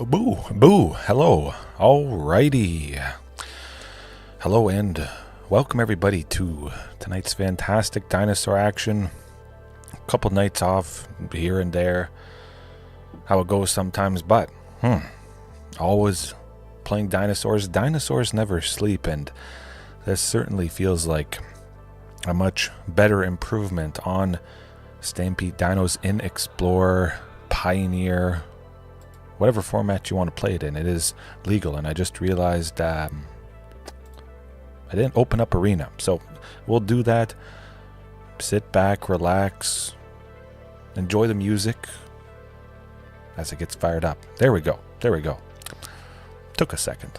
Boo, hello. Alrighty. Hello and welcome everybody to tonight's fantastic dinosaur action. A couple nights off here and there. How it goes sometimes, but always playing dinosaurs. Dinosaurs never sleep, and this certainly feels like a much better improvement on Stampede Dinos in Explorer, Pioneer, whatever format you want to play it in. It is legal, and I just realized I didn't open up Arena, so we'll do that. Sit back, relax, enjoy the music as it gets fired up. There we go. Took a second.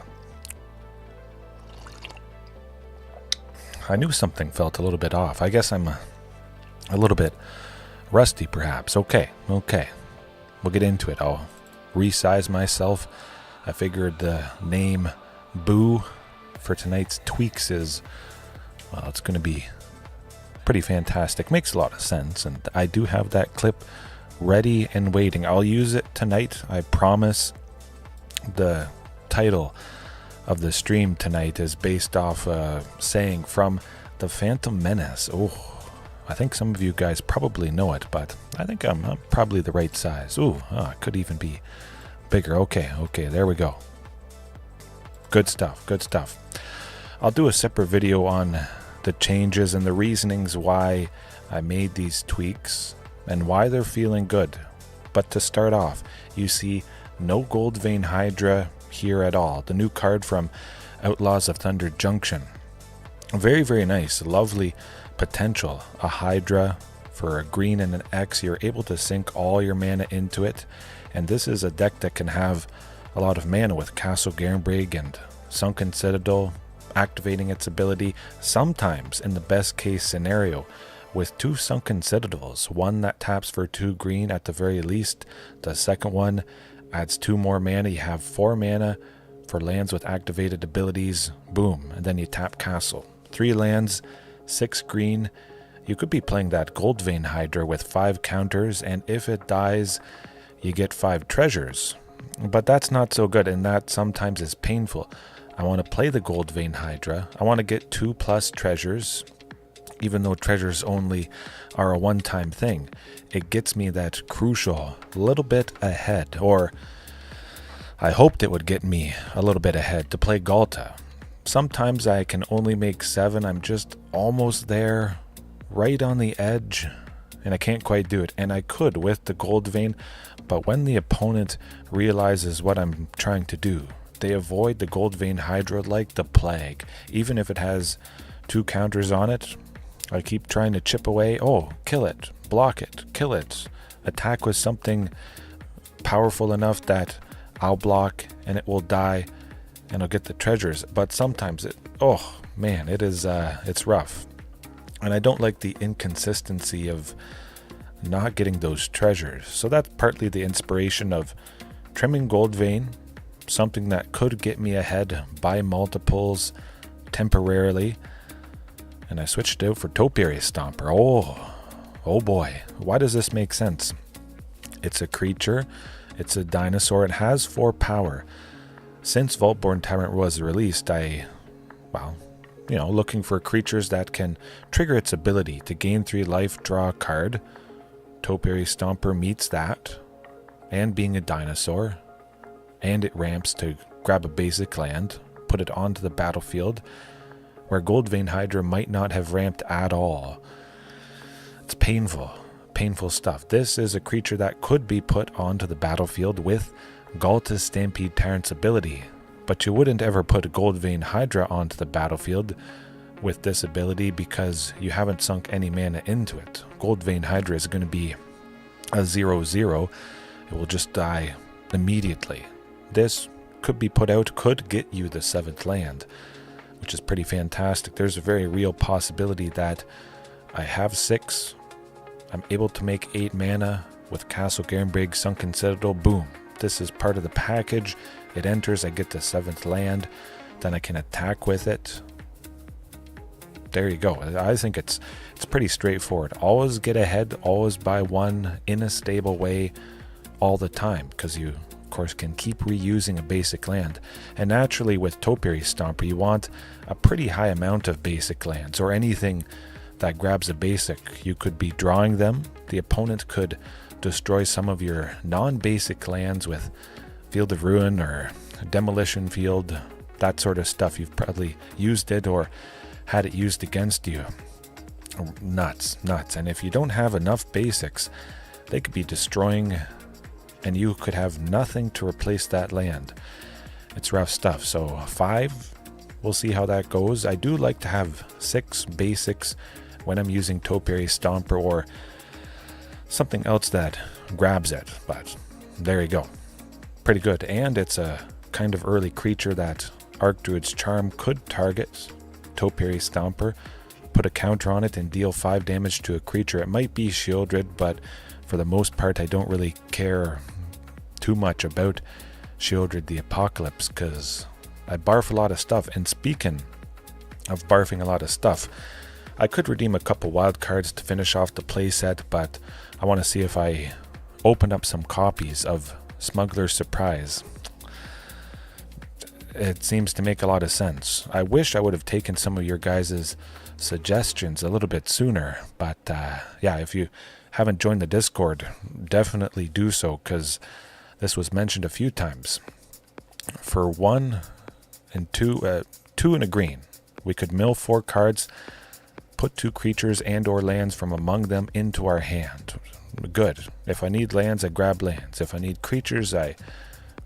I knew something felt a little bit off. I guess I'm a little bit rusty, perhaps. Okay. We'll get into it. I'll resize myself. I figured the name Boo for tonight's tweaks is, well, it's going to be pretty fantastic. Makes a lot of sense, and I do have that clip ready and waiting. I'll use it tonight, I promise. The title of the stream tonight is based off a saying from the Phantom Menace. I think some of you guys probably know it, but I think I'm probably the right size. It could even be bigger. Okay, there we go. Good stuff. I'll do a separate video on the changes and the reasonings why I made these tweaks and why they're feeling good. But to start off, you see no Gold Vein Hydra here at all. The new card from Outlaws of Thunder Junction. Very, very nice. Lovely potential. A Hydra for a green and an X. You're able to sink all your mana into it. And this is a deck that can have a lot of mana with Castle Garenbrig and Sunken Citadel activating its ability. Sometimes, in the best case scenario, with two Sunken Citadels. One that taps for 2 green at the very least. The second one adds 2 more mana. You have 4 mana for lands with activated abilities. Boom. And then you tap Castle. 3 lands, 6 green. You could be playing that Gold Vein Hydra with 5 counters, and if it dies, you get 5 treasures. But that's not so good, and that sometimes is painful. I want to play the Gold Vein Hydra. I want to get 2+ treasures, even though treasures only are a one-time thing. It gets me that crucial little bit ahead, or I hoped it would get me a little bit ahead to play Ghalta. Sometimes I can only make 7. I'm just almost there, right on the edge, and I can't quite do it. And I could with the Gold Vein, but when the opponent realizes what I'm trying to do, they avoid the Gold Vein Hydra like the plague. Even if it has 2 counters on it, I keep trying to chip away. Kill it, block it, kill it. Attack with something powerful enough that I'll block and it will die and I'll get the treasures. But sometimes it's rough. And I don't like the inconsistency of not getting those treasures. So that's partly the inspiration of trimming Gold Vein, something that could get me ahead by multiples temporarily. And I switched out for Topiary Stomper. Oh boy, why does this make sense? It's a creature, it's a dinosaur, it has 4 power. Since Vaultborn Tyrant was released, looking for creatures that can trigger its ability to gain 3 life, draw a card. Topiary Stomper meets that, and being a dinosaur, and it ramps to grab a basic land, put it onto the battlefield, where Gold Vein Hydra might not have ramped at all. It's painful stuff. This is a creature that could be put onto the battlefield with Ghalta's Stampede Tyrant's ability, but you wouldn't ever put a Gold Vein Hydra onto the battlefield with this ability because you haven't sunk any mana into it. Gold Vein Hydra is going to be a 0/0. It will just die immediately. This could be put out, could get you the 7th land, which is pretty fantastic. There's a very real possibility that I have 6. I'm able to make 8 mana with Castle Garenbrig, Sunken Citadel. Boom. This is part of the package. It enters, I get the 7th land, then I can attack with it. There you go. I think it's pretty straightforward. Always get ahead, always buy 1 in a stable way all the time, because you of course, can keep reusing a basic land. And naturally, with Topiary Stomper, you want a pretty high amount of basic lands, or anything that grabs a basic. You could be drawing them. The opponent could destroy some of your non-basic lands with Field of Ruin or Demolition Field, that sort of stuff. You've probably used it or had it used against you. Nuts. And if you don't have enough basics, they could be destroying, and you could have nothing to replace that land. It's rough stuff. So 5, we'll see how that goes. I do like to have 6 basics when I'm using Topiary Stomper or something else that grabs it. But there you go. Pretty good. And it's a kind of early creature that Archdruid's Charm could target. Topiary Stomper, put a counter on it and deal 5 damage to a creature. It might be Shieldred, but for the most part I don't really care too much about Shieldred the Apocalypse, because I barf a lot of stuff. And speaking of barfing a lot of stuff, I could redeem a couple wild cards to finish off the playset, but I want to see if I open up some copies of Smugglers Surprise. It seems to make a lot of sense. I wish I would have taken some of your guys' suggestions a little bit sooner, but yeah, if you haven't joined the Discord, definitely do so, because this was mentioned a few times. For 1 and 2, 2 and a green, we could mill 4 cards, put 2 creatures and or lands from among them into our hand. Good. If I need lands, I grab lands. If I need creatures, I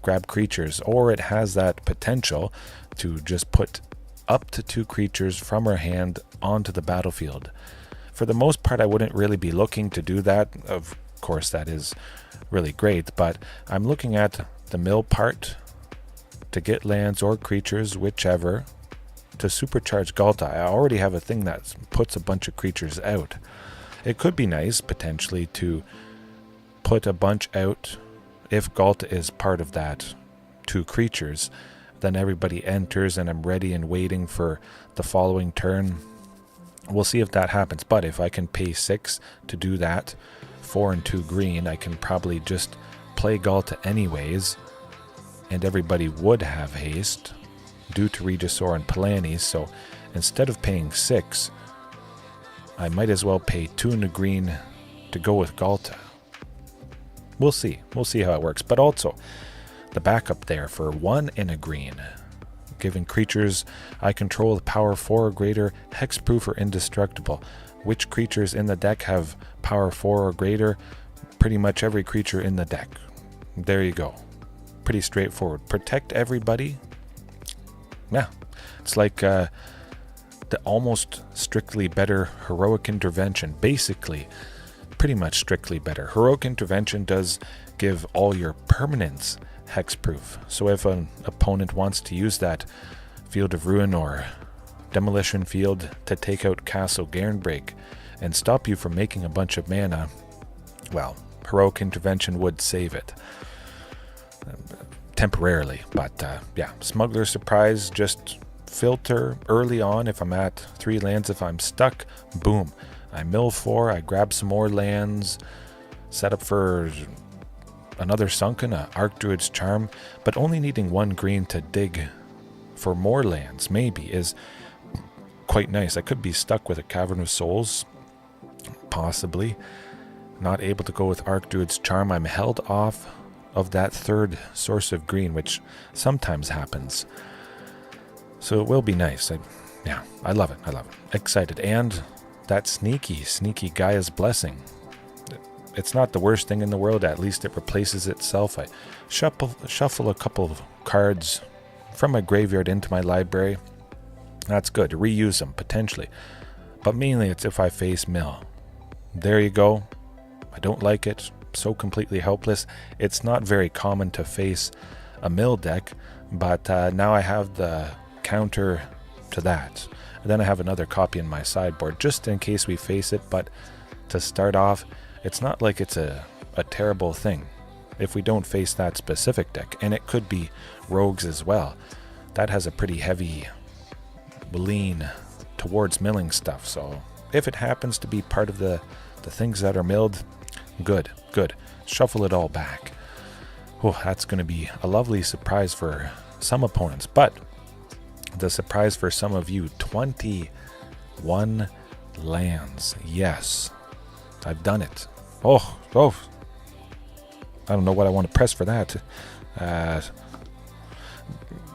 grab creatures. Or it has that potential to just put up to 2 creatures from our hand onto the battlefield. For the most part, I wouldn't really be looking to do that. Of course, that is really great, but I'm looking at the mill part to get lands or creatures, whichever, to supercharge Ghalta. I already have a thing that puts a bunch of creatures out. It could be nice, potentially, to put a bunch out if Ghalta is part of that 2 creatures. Then everybody enters and I'm ready and waiting for the following turn. We'll see if that happens. But if I can pay 6 to do that, 4 and 2 green, I can probably just play Ghalta anyways, and everybody would have haste due to Regisaur and Palani. So instead of paying 6, I might as well pay 2 and a green to go with Ghalta. We'll see. We'll see how it works. But also, the backup there for 1 and a green. Giving creatures I control the power 4 or greater, hexproof or indestructible. Which creatures in the deck have power 4 or greater? Pretty much every creature in the deck. There you go. Pretty straightforward. Protect everybody. Yeah. It's like the almost strictly better Heroic Intervention. Basically, pretty much strictly better. Heroic Intervention does give all your permanents hexproof. So if an opponent wants to use that Field of Ruin or Demolition Field to take out Castle Garenbrig and stop you from making a bunch of mana, well, Heroic Intervention would save it. Temporarily. But yeah, Smuggler's Surprise, just filter early on. If I'm at 3 lands, if I'm stuck, boom. I mill 4, I grab some more lands, set up for another Sunken, Archdruid's Charm, but only needing 1 green to dig for more lands, maybe, is quite nice. I could be stuck with a Cavern of Souls, possibly. Not able to go with Archdruid's Charm. I'm held off of that 3rd source of green, which sometimes happens. So it will be nice. Yeah, I love it. I love it. Excited. And that sneaky Gaea's Blessing. It's not the worst thing in the world. At least it replaces itself. I shuffle a couple of cards from my graveyard into my library. That's good. Reuse them, potentially. But mainly it's if I face mill. There you go. I don't like it. So completely helpless. It's not very common to face a mill deck, but now I have the counter to that. And then I have another copy in my sideboard just in case we face it, but to start off, it's not like it's a terrible thing if we don't face that specific deck. And it could be rogues as well. That has a pretty heavy lean towards milling stuff. So if it happens to be part of the things that are milled, good. Shuffle it all back. Oh, that's going to be a lovely surprise for some opponents. But the surprise for some of you, 21 lands. Yes, I've done it. Oh, I don't know what I want to press for that.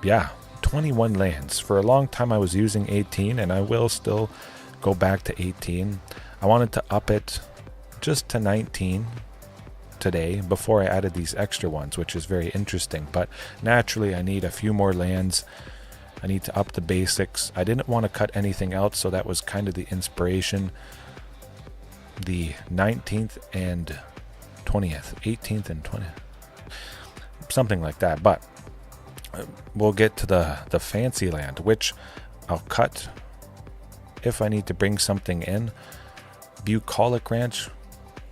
Yeah, 21 lands. For a long time I was using 18, and I will still go back to 18. I wanted to up it just to 19 today before I added these extra ones, which is very interesting. But naturally I need a few more lands. I need to up the basics. I didn't want to cut anything else, so that was kind of the inspiration. The 19th and 20th, 18th and 20th, something like that. But we'll get to the fancy land, which I'll cut if I need to bring something in. Bucolic Ranch,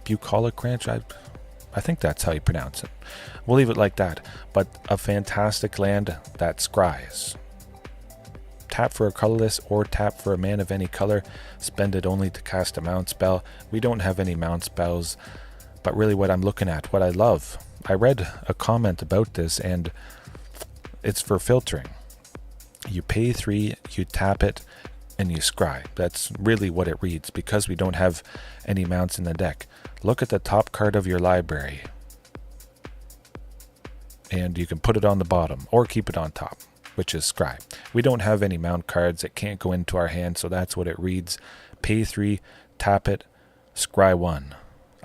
I think that's how you pronounce it. We'll leave it like that. But a fantastic land that scries. Tap for a colorless or tap for a man of any color. Spend it only to cast a mount spell. We don't have any mount spells, but really what I'm looking at, what I love. I read a comment about this, and it's for filtering. You pay 3, you tap it, and you scry. That's really what it reads, because we don't have any mounts in the deck. Look at the top card of your library, and you can put it on the bottom or keep it on top, which is scry. We don't have any mount cards. It can't go into our hand, so that's what it reads. Pay 3, tap it, scry 1.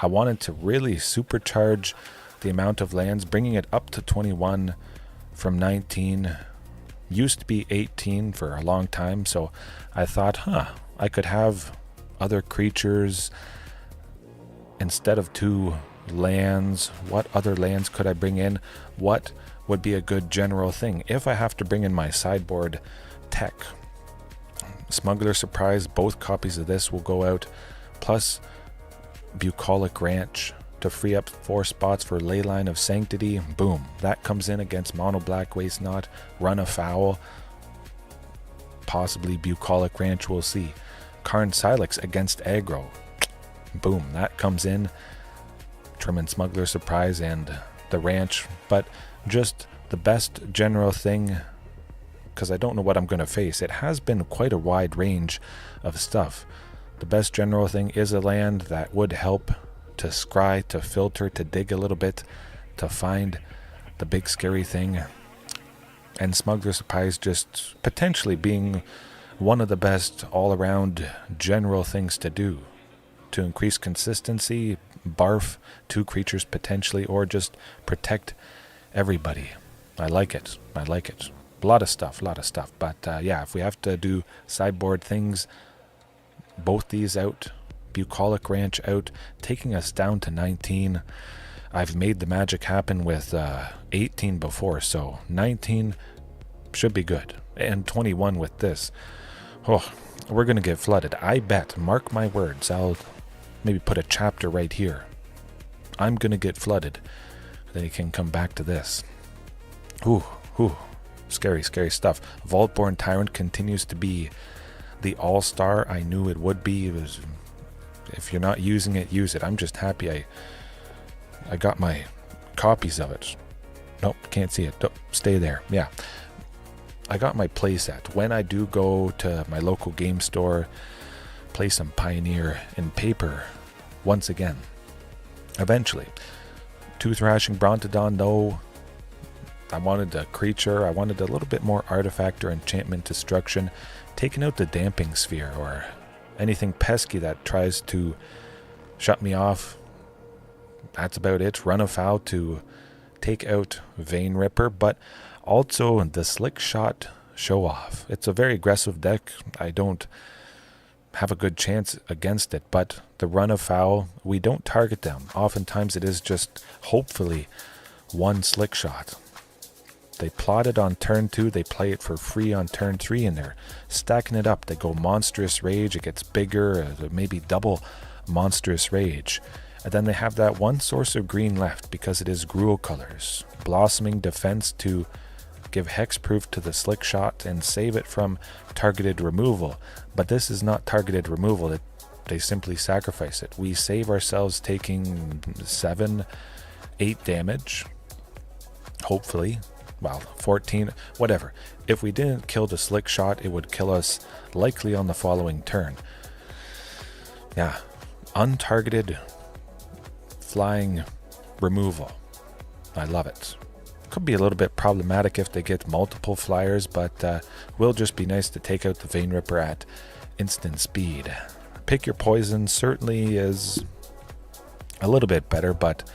I wanted to really supercharge the amount of lands, bringing it up to 21 from 19. Used to be 18 for a long time, so I thought, I could have other creatures instead of 2 lands. What other lands could I bring in? What would be a good general thing if I have to bring in my sideboard tech? Smugglers Surprise, both copies of this will go out, plus Bucolic Ranch to free up 4 spots for Leyline of Sanctity. Boom, that comes in against Mono Black Waste Not, Run Afoul, possibly Bucolic Ranch, we'll see. Karn Silex against aggro. Boom, that comes in. Trim Smuggler Surprise and the Ranch, but just the best general thing, because I don't know what I'm going to face. It has been quite a wide range of stuff. The best general thing is a land that would help to scry, to filter, to dig a little bit, to find the big scary thing. And Smuggler Surprise just potentially being one of the best all-around general things to do. To increase consistency, barf 2 creatures potentially, or just protect everybody. I like it. A lot of stuff. But yeah, if we have to do sideboard things, both these out, Bucolic Ranch out, taking us down to 19. I've made the magic happen with 18 before, so 19 should be good. And 21 with this. Oh, we're going to get flooded. I bet, mark my words, I'll maybe put a chapter right here. I'm going to get flooded. Then you can come back to this. Ooh, scary stuff. Vaultborn Tyrant continues to be the all-star I knew it would be. If you're not using it, use it. I'm just happy I got my copies of it. Nope, can't see it. Nope, stay there. Yeah. I got my playset. When I do go to my local game store, play some Pioneer in paper once again. Eventually. 2 Thrashing Brontodon, though. I wanted a creature. I wanted a little bit more artifact or enchantment destruction. Taking out the Damping Sphere or anything pesky that tries to shut me off. That's about it. Run Afoul to take out Vein Ripper, but also the Slick Shot Show Off. It's a very aggressive deck. I don't have a good chance against it, but the Run Afoul, we don't target them. Oftentimes it is just, hopefully, one Slick Shot. They plot it on turn 2, they play it for free on turn 3, and they're stacking it up. They go Monstrous Rage, it gets bigger, maybe double Monstrous Rage. And then they have that one source of green left because it is Gruul colors. Blossoming Defense to give hexproof to the Slick Shot and save it from targeted removal. But this is not targeted removal, they simply sacrifice it. We save ourselves taking 7-8 damage. Hopefully, well, 14, whatever. If we didn't kill the slick shot, it would kill us likely on the following turn. Yeah, untargeted flying removal. I love it. Could be a little bit problematic if they get multiple flyers, but will just be nice to take out the Vein Ripper at instant speed. Pick your poison certainly is a little bit better, but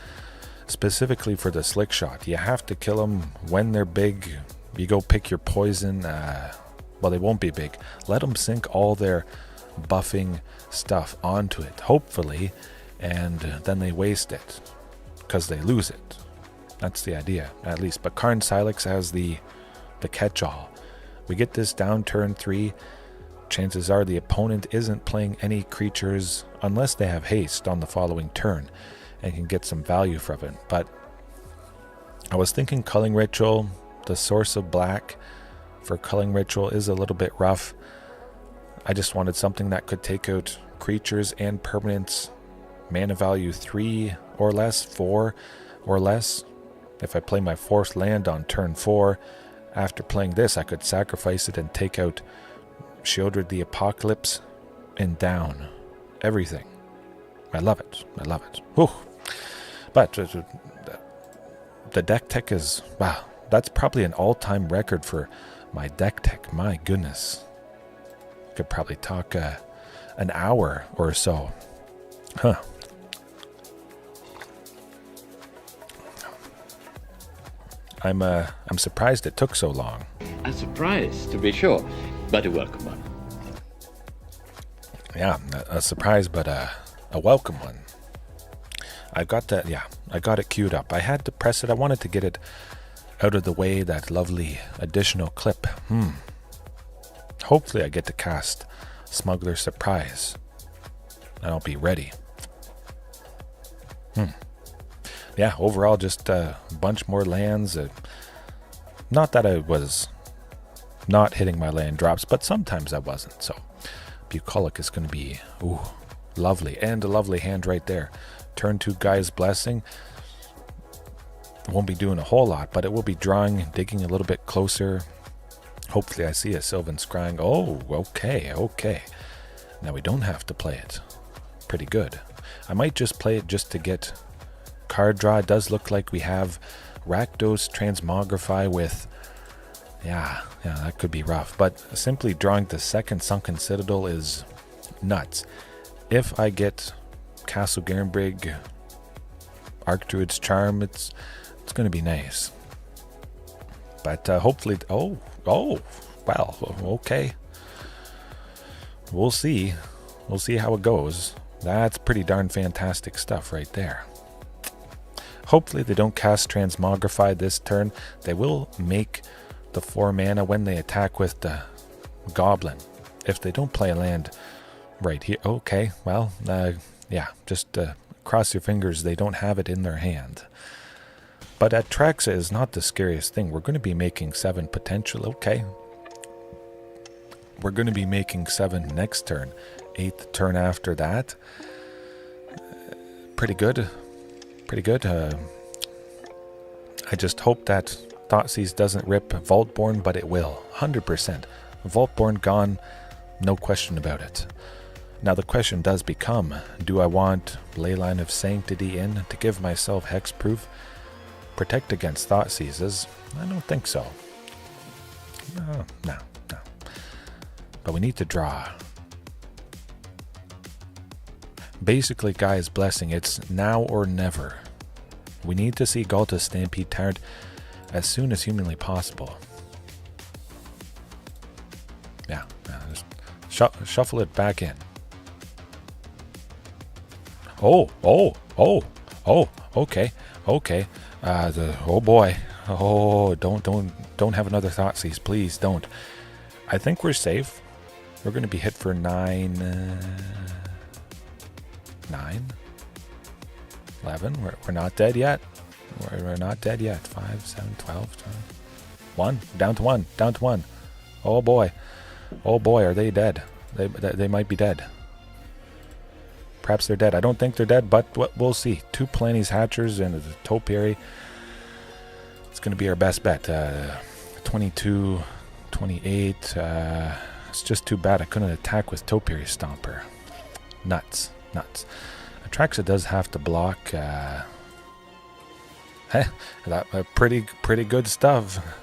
specifically for the slick shot, you have to kill them when they're big. You go pick your poison, well, they won't be big. Let them sink all their buffing stuff onto it, hopefully, and then they waste it because they lose it. That's the idea, at least. But Karn Silex has the catch-all. We get this down turn 3. Chances are the opponent isn't playing any creatures unless they have haste on the following turn and can get some value from it. But I was thinking Culling Ritual, the source of black for Culling Ritual is a little bit rough. I just wanted something that could take out creatures and permanents, mana value 3 or less, 4 or less. If I play my 4th land on turn 4, after playing this, I could sacrifice it and take out Shieldred the Apocalypse and down everything. I love it. I love it. Whew. But the deck tech is, wow, that's probably an all-time record for my deck tech. My goodness. Could probably talk an hour or so. Huh. I'm surprised it took so long. A surprise, to be sure, but a welcome one. Yeah, a surprise, but a welcome one. I got it queued up. I had to press it. I wanted to get it out of the way, that lovely additional clip. Hopefully I get to cast Smugglers Surprise, and I'll be ready. Yeah, overall just a bunch more lands. Not that I was not hitting my land drops, but sometimes I wasn't. So Bucolic is going to be lovely, and a lovely hand right there. Turn 2 Gaea's Blessing. Won't be doing a whole lot, but it will be drawing, digging a little bit closer. Hopefully I see a Sylvan Scrying. Oh, okay. Now we don't have to play it. Pretty good. I might just play it just to get card draw. It does look like we have Rakdos Transmogrify with, yeah, that could be rough. But simply drawing the second Sunken Citadel is nuts. If I get Castle Garenbrig, Archdruid's Charm, it's going to be nice. But hopefully, well, okay. We'll see. We'll see how it goes. That's pretty darn fantastic stuff right there. Hopefully they don't cast Transmogrify this turn. They will make the 4 mana when they attack with the Goblin. If they don't play a land right here. Okay, well, yeah, just cross your fingers they don't have it in their hand. But Atraxa is not the scariest thing. We're going to be making 7 potential. Okay. We're going to be making 7 next turn. 8th turn after that. Pretty good. Pretty good. I just hope that Thoughtseize doesn't rip Vaultborn, but it will. 100%. Vaultborn gone. No question about it. Now the question does become, do I want Leyline of Sanctity in to give myself hexproof? Protect against Thoughtseizes? I don't think so. No. But we need to draw. Basically, Gaea's Blessing, it's now or never. We need to see Ghalta Stampede Tyrant as soon as humanly possible. Yeah, just shuffle it back in. Oh, okay. Oh boy. Oh, don't have another Thoughtseize, please don't. I think we're safe. We're going to be hit for 9, 11. We're not dead yet. We're not dead yet. 5, 7, 12, 1. Down to 1. Oh boy, are they dead? They might be dead. Perhaps they're dead. I don't think they're dead, but we'll see. 2 Palani's Hatchers and a Topiary. It's going to be our best bet. 22, 28. It's just too bad I couldn't attack with Topiary Stomper. Nuts. Atraxa does have to block. Pretty good stuff.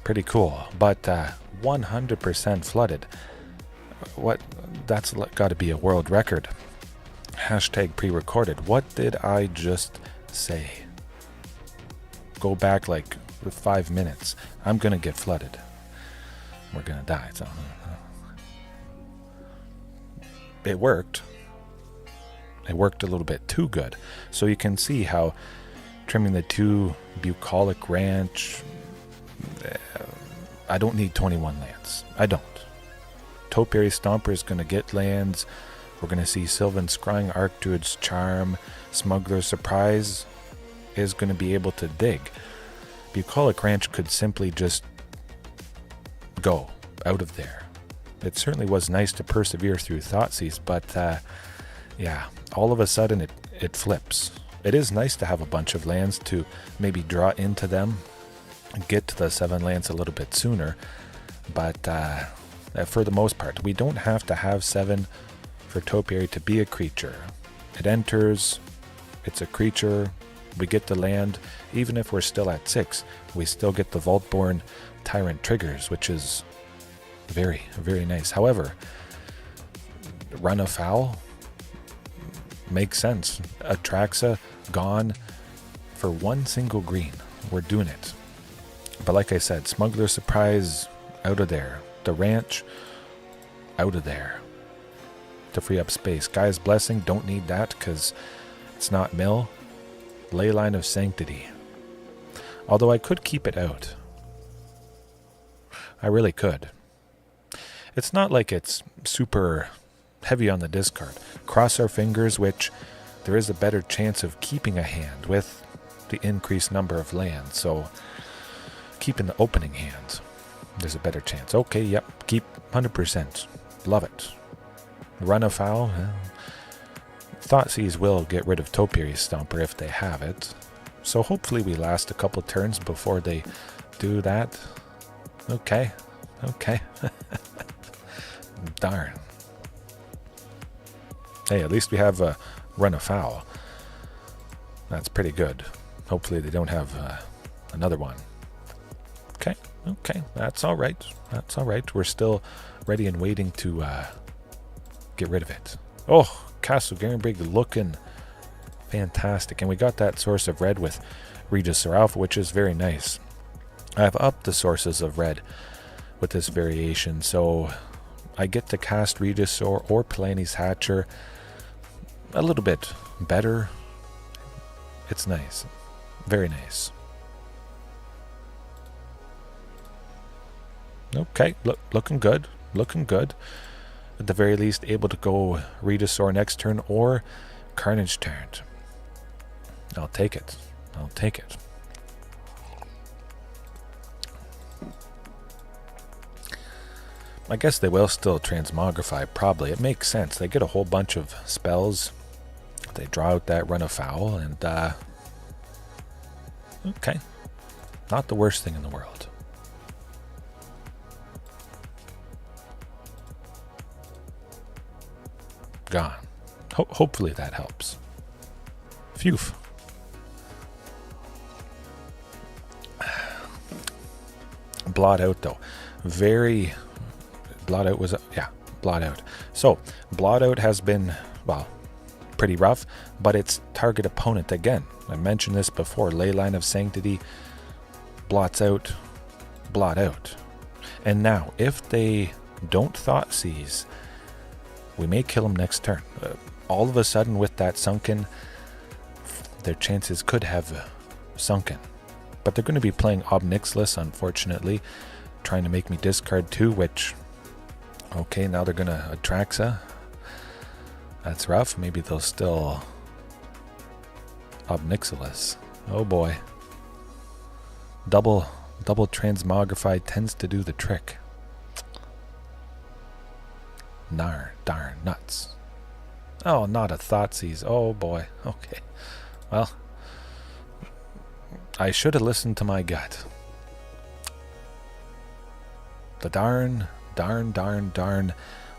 Pretty cool. But 100% flooded. That's got to be a world record. Hashtag pre-recorded. What did I just say? Go back like 5 minutes. I'm gonna get flooded. We're gonna die. So it worked. It worked a little bit too good. So you can see how trimming the 2 Bucolic Ranch. I don't need 21 lands. I don't. Topiary Stomper is going to get lands. We're going to see Sylvan Scrying, Archdruid's Charm, Smugglers Surprise is going to be able to dig. Bucolic Ranch could simply just go out of there. It certainly was nice to persevere through Thoughtseize, but yeah, all of a sudden it flips. It is nice to have a bunch of lands to maybe draw into them and get to the 7 lands a little bit sooner, but for the most part, we don't have to have 7 for Topiary to be a creature. It enters, it's a creature, we get the land. Even if we're still at 6, we still get the Vaultborn Tyrant triggers, which is very, very nice. However, run afoul makes sense. Atraxa gone for 1 single green. We're doing it. But like I said, Smuggler Surprise out of there. The ranch out of there to free up space. Gaia's Blessing, don't need that because it's not mill. Leyline of Sanctity. Although I could keep it out. I really could. It's not like it's super heavy on the discard. Cross our fingers, which there is a better chance of keeping a hand with the increased number of lands. So keeping the opening hand, there's a better chance. Okay, yep, keep 100%. Love it. Run afoul. Thoughtseize will get rid of Topiary Stomper if they have it. So hopefully we last a couple turns before they do that. Okay. Darn. Hey, at least we have a run afoul. That's pretty good. Hopefully they don't have another one. Okay, that's all right. We're still ready and waiting to get rid of it. Oh, Castle Garenbrig looking fantastic. And we got that source of red with Regisaur Alpha, which is very nice. I've upped the sources of red with this variation, so I get to cast Regisaur or Palani's Hatcher a little bit better. It's nice. Very nice. Okay, looking good. At the very least, able to go Regisaur next turn or Carnage Tyrant. I'll take it. I guess they will still transmogrify, probably. It makes sense. They get a whole bunch of spells. They draw out that run afoul, and okay. Not the worst thing in the world. Gone. Hopefully that helps. Phew. Blot out though. Blot out was blot out. So blot out has been, well, pretty rough, but it's target opponent again. I mentioned this before. Leyline of Sanctity blots out, blot out. And now if they don't Thoughtseize, we may kill them next turn. All of a sudden with that sunken, their chances could have sunken. But they're going to be playing Ob Nixilis, unfortunately, trying to make me discard 2, which, okay, now they're going to Atraxa. That's rough. Maybe they'll still Ob Nixilis. Oh boy. Double transmogrify tends to do the trick. Darn nuts. Oh, not a Thoughtseize. Oh boy. Okay. Well, I should have listened to my gut. The darn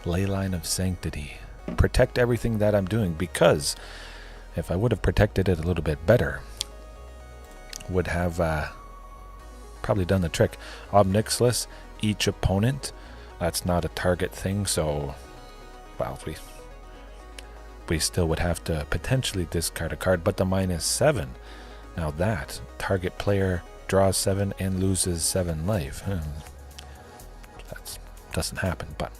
ley line of sanctity. Protect everything that I'm doing, because if I would have protected it a little bit better, would have probably done the trick. Obnixilus, each opponent. That's not a target thing, so well, we still would have to potentially discard a card, but the -7. Now that target player draws 7 and loses 7 life. That doesn't happen, but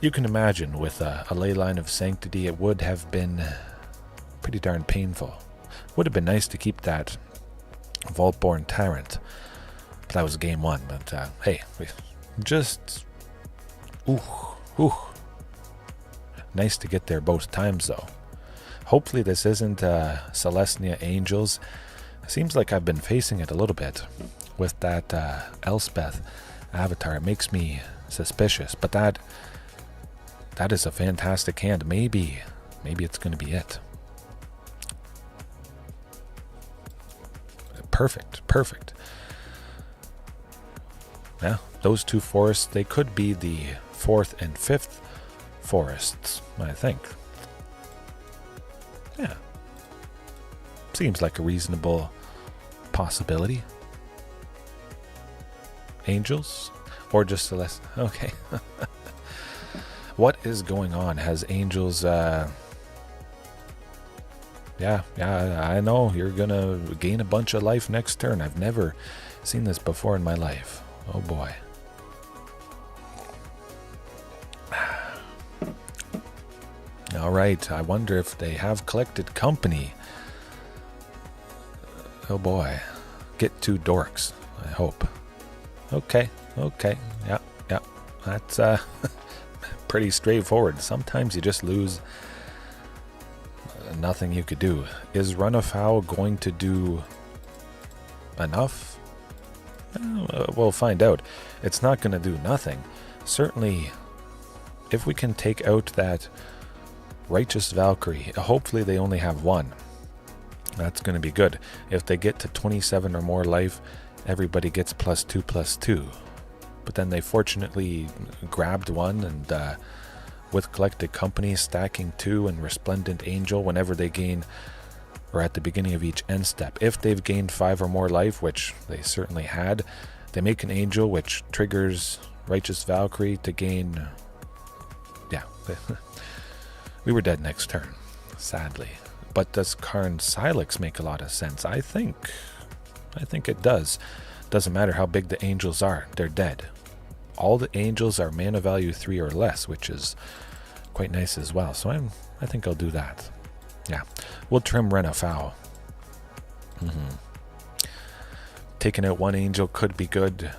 you can imagine with a ley line of sanctity, it would have been pretty darn painful. Would have been nice to keep that Vaultborn Tyrant, but that was game 1. But hey, we just nice to get there both times though. Hopefully this isn't Celestia Angels. It seems like I've been facing it a little bit with that Elspeth avatar. It makes me suspicious, but that is a fantastic hand. Maybe it's going to be it. Perfect. Yeah, those 2 forests, they could be the 4th and 5th forests, I think. Yeah. Seems like a reasonable possibility. Angels? Or just Celeste? Okay. What is going on? Has Angels, Yeah, I know. You're gonna gain a bunch of life next turn. I've never seen this before in my life. Oh boy. Alright, I wonder if they have collected company. Oh boy. Get 2 dorks, I hope. Okay. Yeah. That's pretty straightforward. Sometimes you just lose. Nothing you could do. Is Run Afoul going to do enough? We'll find out. It's not going to do nothing. Certainly, if we can take out that Righteous Valkyrie, hopefully they only have 1. That's going to be good. If they get to 27 or more life, everybody gets +2/+2. But then they fortunately grabbed 1, and with Collected Company, stacking 2 and Resplendent Angel whenever they gain, or at the beginning of each end step. If they've gained 5 or more life, which they certainly had, they make an Angel, which triggers Righteous Valkyrie to gain... Yeah, we were dead next turn, sadly. But does Karn Silex make a lot of sense? I think it does. Doesn't matter how big the Angels are, they're dead. All the Angels are mana value 3 or less, which is quite nice as well. So I think I'll do that. Yeah, we'll trim Run Afoul. Taking out 1 Angel could be good.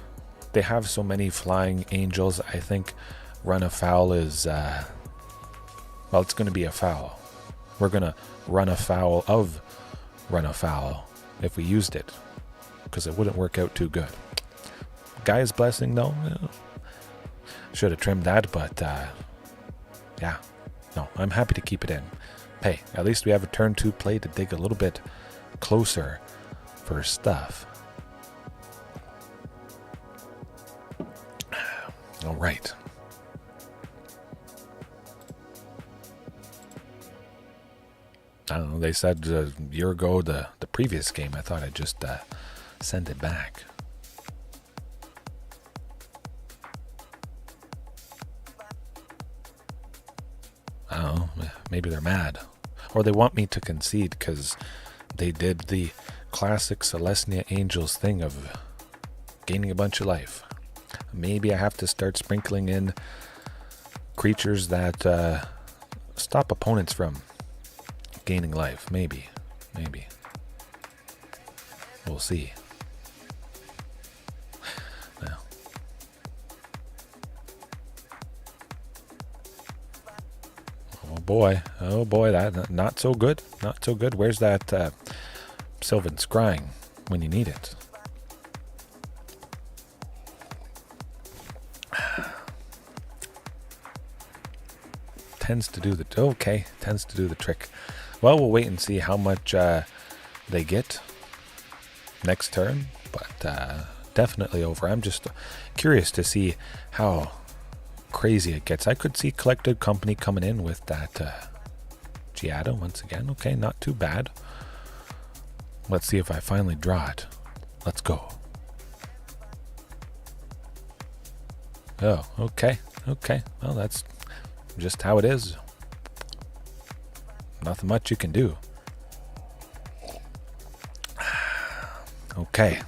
They have so many flying Angels. I think Run Afoul is, well, it's going to be a foul. We're going to run afoul of Run Afoul if we used it, because it wouldn't work out too good. Gaia's Blessing, though, should have trimmed that, but yeah, no, I'm happy to keep it in. Hey, at least we have a turn 2 play to dig a little bit closer for stuff. All right. I don't know, they said a year ago, the previous game, I thought I'd just send it back. I don't know, maybe they're mad. Or they want me to concede because they did the classic Celestia Angels thing of gaining a bunch of life. Maybe I have to start sprinkling in creatures that stop opponents from gaining life. Maybe. We'll see. Well. Oh boy, that not so good. Where's that Sylvan Scrying when you need it? Tends to do the trick. Well, we'll wait and see how much they get. next turn, but definitely over. I'm just curious to see how crazy it gets. I could see Collected Company coming in with that Ghalta once again. Okay, not too bad. Let's see if I finally draw it. Let's go. Oh, okay. Okay. Well, that's just how it is. Nothing much you can do. Okay.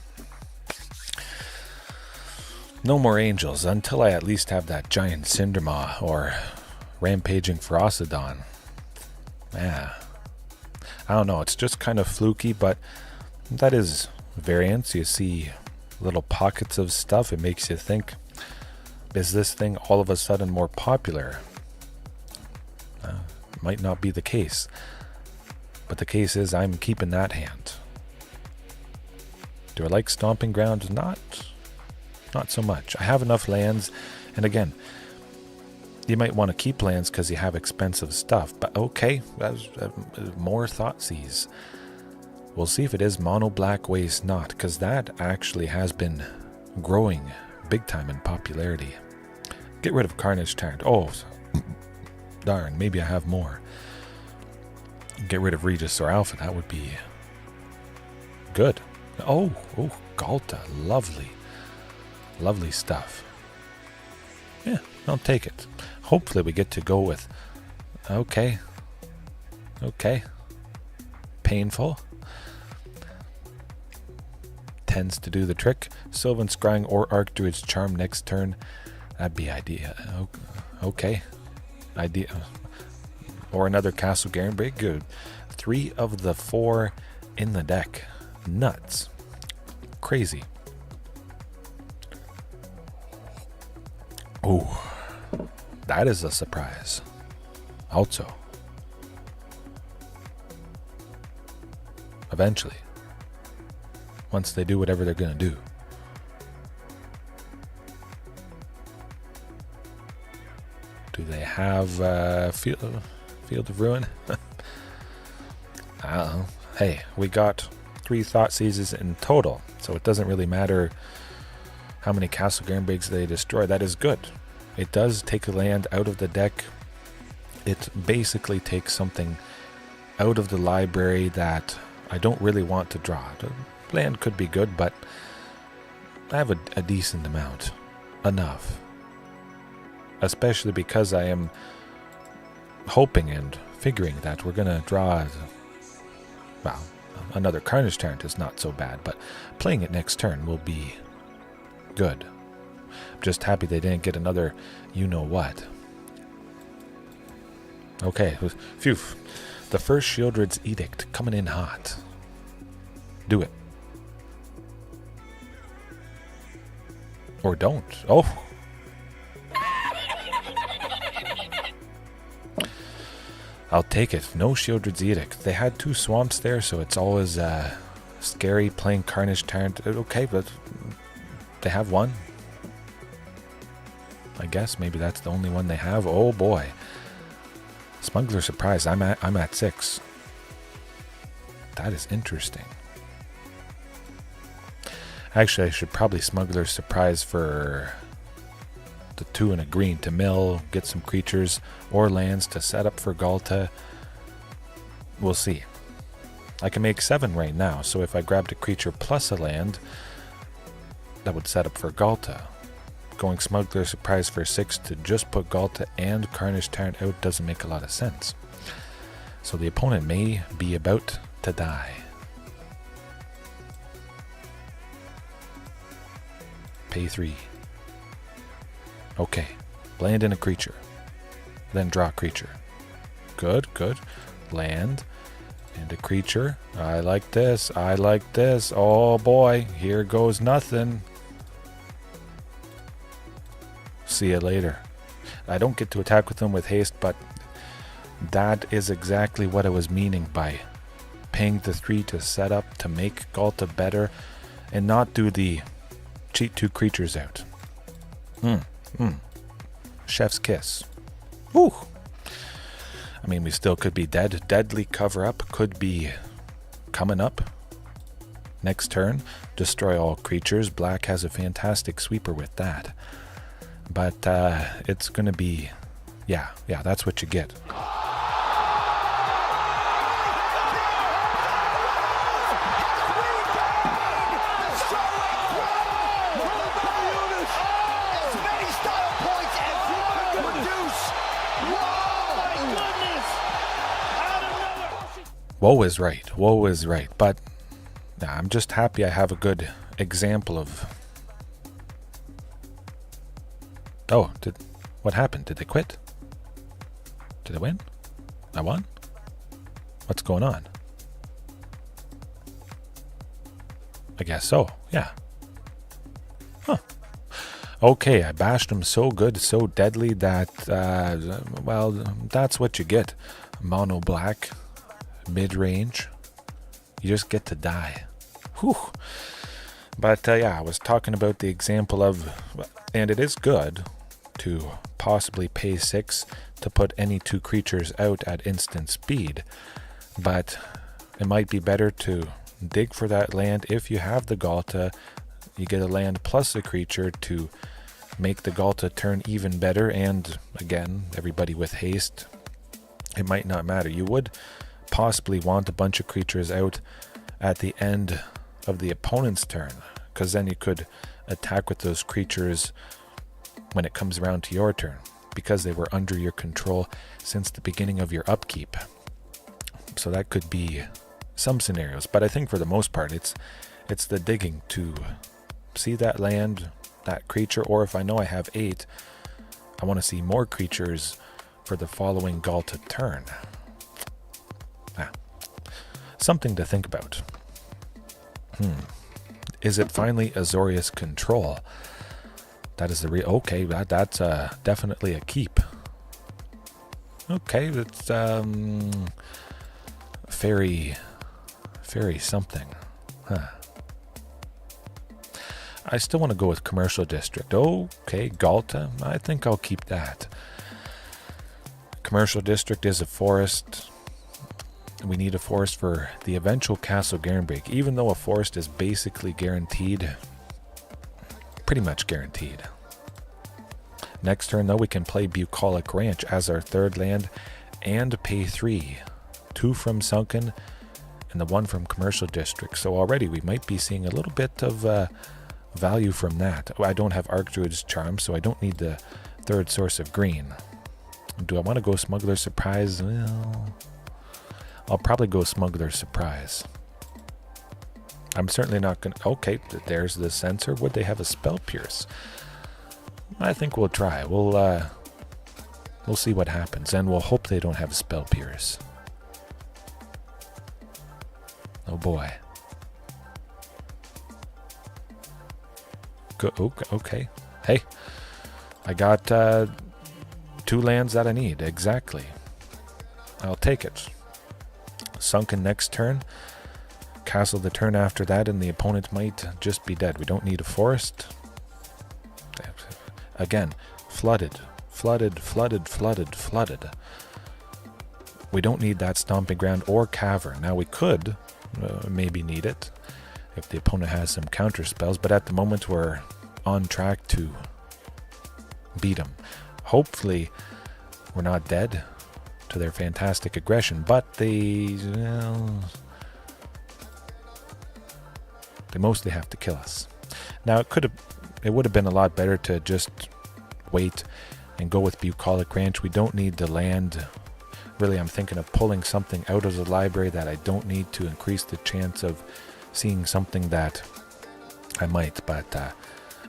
No more angels until I at least have that giant Cindermaw or rampaging Ferocidon. Yeah. I don't know. It's just kind of fluky, but that is variance. You see little pockets of stuff. It makes you think, is this thing all of a sudden more popular? Might not be the case. But the case is I'm keeping that hand. Do I like Stomping Ground? Not so much. I have enough lands, and again, you might want to keep lands because you have expensive stuff, but okay, more Thoughtseize. We'll see if it is mono black waste not, because that actually has been growing big time in popularity. Get rid of Carnage Tyrant. Oh, darn, maybe I have more. Get rid of Regisaur Alpha. That would be good. Oh, Ghalta. Lovely. Lovely stuff. Yeah, I'll take it. Hopefully we get to go with... Okay. Painful. Tends to do the trick. Sylvan Scrying or Archdruid's Charm next turn. That'd be idea. Okay. Idea. Or another Castle Garenbrig. Good. 3 of the 4 in the deck. Nuts. Crazy. Oh, that is a surprise. Also, eventually, once they do whatever they're going to do. Do they have Field of Ruin? I don't know. Hey, we got 3 Thoughtseizes in total, so it doesn't really matter how many Castle Garenbrigs they destroy. That is good. It does take a land out of the deck. It basically takes something out of the library that I don't really want to draw. The land could be good, but I have a decent amount. Enough. Especially because I am hoping and figuring that we're going to draw... Well, another Carnage Tyrant is not so bad, but playing it next turn will be good. I'm just happy they didn't get another you-know-what. Okay, phew. The first Shieldred's Edict coming in hot. Do it. Or don't. Oh! I'll take it. No Shieldred's Edict. They had 2 swamps there, so it's always scary playing Carnage Tyrant. Okay, but they have 1. I guess maybe that's the only one they have. Oh boy. Smugglers Surprise. I'm at 6. That is interesting. Actually, I should probably Smugglers Surprise for the 2 and a green to mill, get some creatures or lands to set up for Ghalta. We'll see. I can make 7 right now, so if I grabbed a creature plus a land, that would set up for Ghalta. Going Smuggler Surprise for 6 to just put Ghalta and Carnage Tyrant out doesn't make a lot of sense. So the opponent may be about to die. Pay 3. Okay. Land in a creature. Then draw a creature. Good. Land and a creature. I like this. Oh boy. Here goes nothing. See you later. I don't get to attack with them with haste, but that is exactly what I was meaning by paying the 3 to set up to make Ghalta better and not do the cheat 2 creatures out. Chef's kiss. Woo! I mean, we still could be dead. Deadly cover-up could be coming up. Next turn, destroy all creatures. Black has a fantastic sweeper with that. But it's going to be... Yeah, that's what you get. Woe is right, but I'm just happy I have a good example of... Oh, what happened? Did they quit? Did I win? I won? What's going on? I guess so, yeah. Huh. Okay, I bashed them so good, so deadly that, well, that's what you get. Mono black. Mid-range, you just get to die. Whew. But yeah, I was talking about the example of, and it is good to possibly pay 6 to put any 2 creatures out at instant speed, but it might be better to dig for that land. If you have the Ghalta, you get a land plus a creature to make the Ghalta turn even better, and again, everybody with haste, it might not matter. You would possibly want a bunch of creatures out at the end of the opponent's turn, because then you could attack with those creatures when it comes around to your turn, because they were under your control since the beginning of your upkeep. So that could be some scenarios, but I think for the most part it's the digging to see that land, that creature, or if I know I have 8, I want to see more creatures for the following Ghalta turn. Something to think about. Is it finally Azorius control? That is the okay, that's definitely a keep. Okay, it's fairy something. Huh. I still want to go with commercial district. Okay, Ghalta. I think I'll keep that. Commercial district is a forest. We need a forest for the eventual Castle Garenbrig, even though a forest is basically guaranteed. Pretty much guaranteed. Next turn, though, we can play Bucolic Ranch as our 3rd land and pay 3. 2 from Sunken and the 1 from Commercial District. So already we might be seeing a little bit of value from that. I don't have Archdruid's Charm, so I don't need the 3rd source of green. Do I want to go Smugglers Surprise? Well, I'll probably go Smugglers Surprise. I'm certainly not going to... Okay, there's the sensor. Would they have a Spell Pierce? I think we'll try. We'll see what happens, and we'll hope they don't have Spell Pierce. Oh boy. Okay. Hey, I got 2 lands that I need. Exactly. I'll take it. Sunken next turn. Castle the turn after that, and the opponent might just be dead. We don't need a forest. Again, flooded. We don't need that Stomping Ground or Cavern. Now we could maybe need it if the opponent has some counter spells, but at the moment we're on track to beat them. Hopefully we're not dead to their fantastic aggression, but they mostly have to kill us. Now it would have been a lot better to just wait and go with Bucolic Ranch. We don't need the land. Really, I'm thinking of pulling something out of the library that I don't need to increase the chance of seeing something that I might. But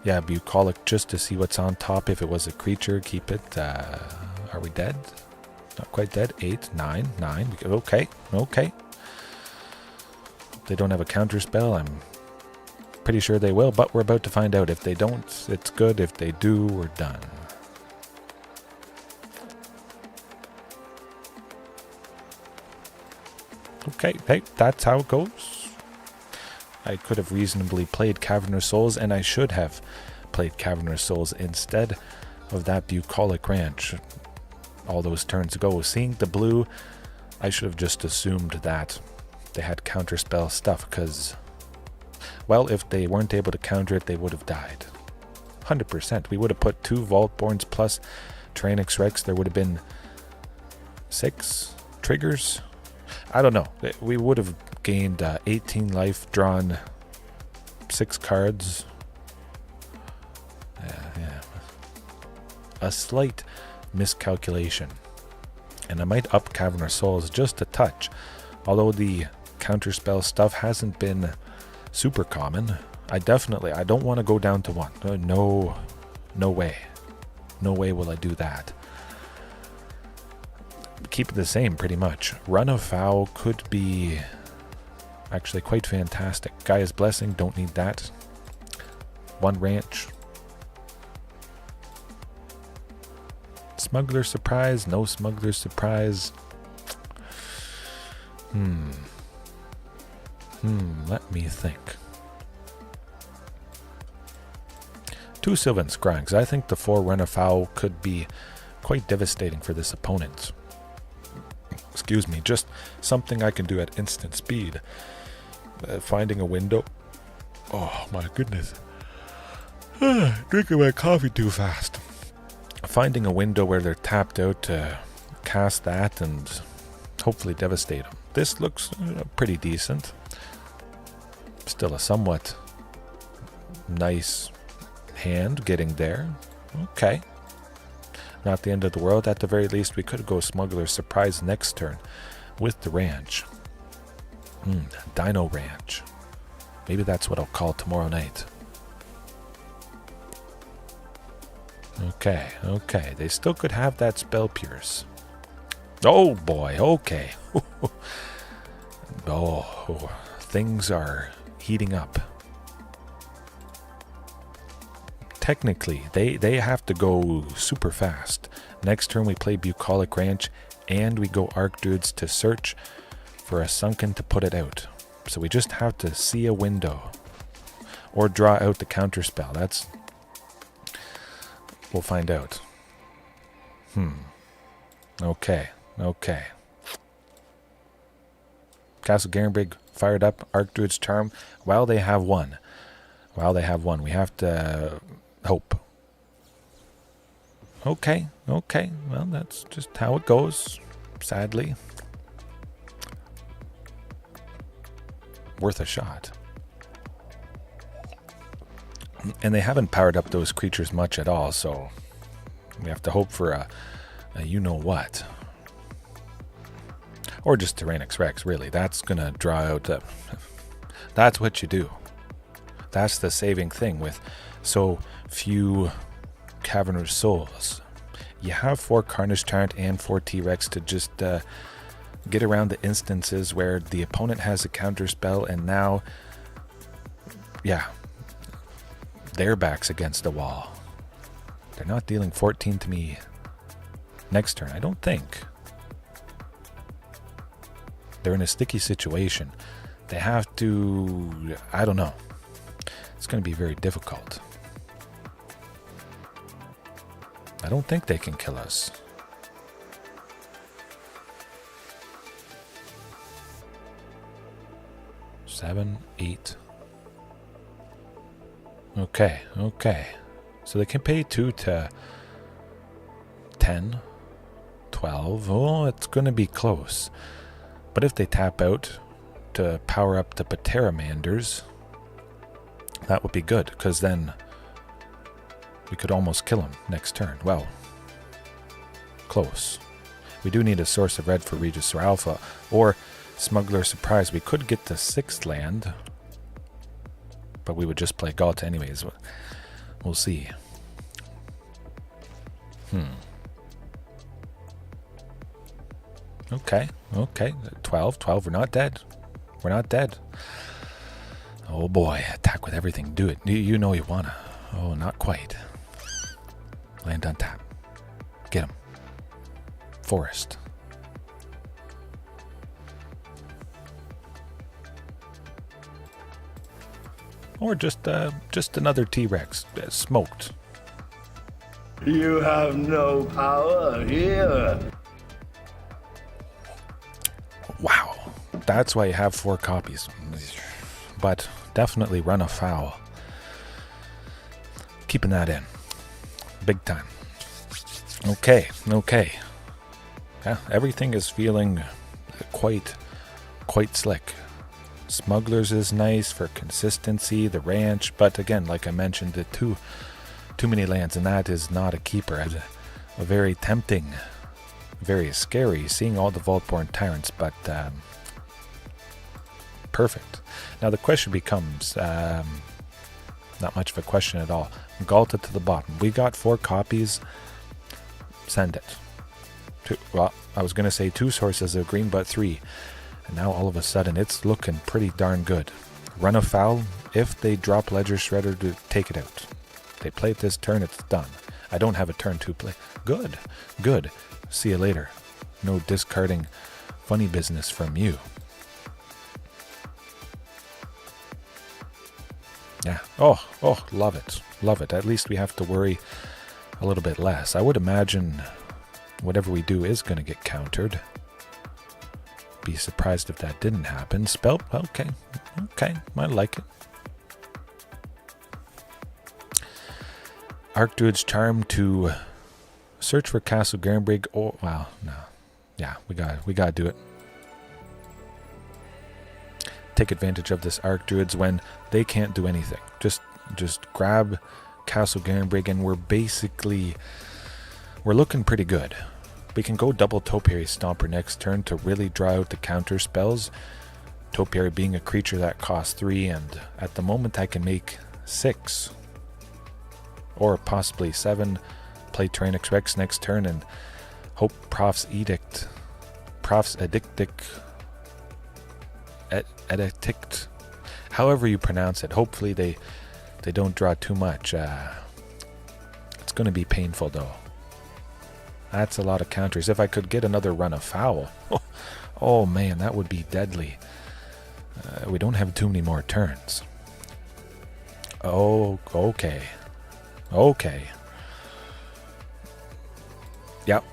yeah, Bucolic just to see what's on top. If it was a creature, keep it. Are we dead? Not quite dead. 8, 9. Okay. They don't have a counter spell. I'm pretty sure they will, but we're about to find out. If they don't, it's good. If they do, we're done. Okay, hey, that's how it goes. I could have reasonably played Cavern of Souls, and I should have played Cavern of Souls instead of that Bucolic Ranch all those turns ago. Seeing the blue, I should have just assumed that they had counterspell stuff, because Well, if they weren't able to counter it, they would have died. 100%. We would have put 2 Vaultborns plus Tyrranax Rex. There would have been 6 triggers. I don't know. We would have gained 18 life, drawn 6 cards. Yeah. A slight miscalculation. And I might up Cavern of Souls just a touch. Although the counterspell stuff hasn't been super common, I don't want to go down to 1. No way. No way will I do that. Keep it the same pretty much. Run of Foul could be actually quite fantastic. Gaea's Blessing, don't need that. 1 ranch. Smuggler Surprise, no Smuggler Surprise. Let me think. 2 Sylvan Scrying, because I think the 4 Run of Foul could be quite devastating for this opponent. Excuse me, just something I can do at instant speed. Finding a window. Oh my goodness. Drinking my coffee too fast. Finding a window where they're tapped out to cast that and hopefully devastate them. This looks pretty decent. Still a somewhat nice hand getting there. Okay. Not the end of the world. At the very least, we could go Smuggler Surprise next turn with the ranch. Dino Ranch. Maybe that's what I'll call tomorrow night. Okay. They still could have that Spell Pierce. Oh boy, okay. Oh, things are heating up. Technically, they have to go super fast. Next turn we play Bucolic Ranch, and we go Archdruids to search for a Sunken to put it out. So we just have to see a window. Or draw out the counterspell. We'll find out. Okay. Castle Garenbrig fired up. Archdruid's Charm. While they have one. We have to hope. Okay. Well, that's just how it goes, sadly. Worth a shot. And they haven't powered up those creatures much at all, so we have to hope for a you-know-what. Or just Tyrranax Rex, really. That's going to draw out... that's what you do. That's the saving thing with so few Cavern of Souls. You have 4 Carnage Tyrant and 4 T-Rex to just get around the instances where the opponent has a counter spell, and now, their back's against the wall. They're not dealing 14 to me next turn, I don't think. They're in a sticky situation. They have to... I don't know. It's going to be very difficult. I don't think they can kill us. Seven, 8. Okay. So they can pay 2 to 10, 12. Oh, it's going to be close. But if they tap out to power up the Pteramanders, that would be good, because then we could almost kill him next turn. Well, close. We do need a source of red for Regisaur Alpha, or Smugglers Surprise. We could get the 6th land, but we would just play Ghalta anyways. We'll see. Okay. 12. We're not dead. Oh boy, attack with everything. Do it. You know you wanna. Oh, not quite. Land on tap. Get him. Forest. Or just another T-Rex. Smoked. You have no power here. Wow. That's why you have 4 copies. But definitely run afoul. Keeping that in. Big time. Okay. Yeah, everything is feeling quite slick. Smugglers is nice for consistency, the ranch, but again, like I mentioned, the too many lands, and that is not a keeper. A very tempting, very scary, seeing all the Vaultborn Tyrants, but perfect. Now the question becomes, not much of a question at all. Ghalta to the bottom. We got 4 copies. Send it. Well, I was going to say 2 sources of green, but 3. And now all of a sudden it's looking pretty darn good. Run afoul. If they drop Ledger Shredder, to take it out. They play it this turn, it's done. I don't have a turn 2 play. Good. See you later. No discarding funny business from you. Yeah. Oh, love it. At least we have to worry a little bit less. I would imagine whatever we do is going to get countered. Be surprised if that didn't happen. Spell, okay, I like it. Archdruid's Charm to search for Castle Garenbrig. Oh, wow, no. Yeah, we gotta do it. Take advantage of this Archdruids when they can't do anything. Just grab Castle Garenbrig and we're looking pretty good. We can go double Topiary Stomper next turn to really draw out the counter spells. Topiary being a creature that costs 3, and at the moment I can make 6. Or possibly 7. Play Tyrranax Rex next turn and hope Prof's Edict, however you pronounce it. Hopefully they don't draw too much. It's going to be painful though. That's a lot of counters. If I could get another run afoul, oh man, that would be deadly. We don't have too many more turns. Oh, okay. Yep.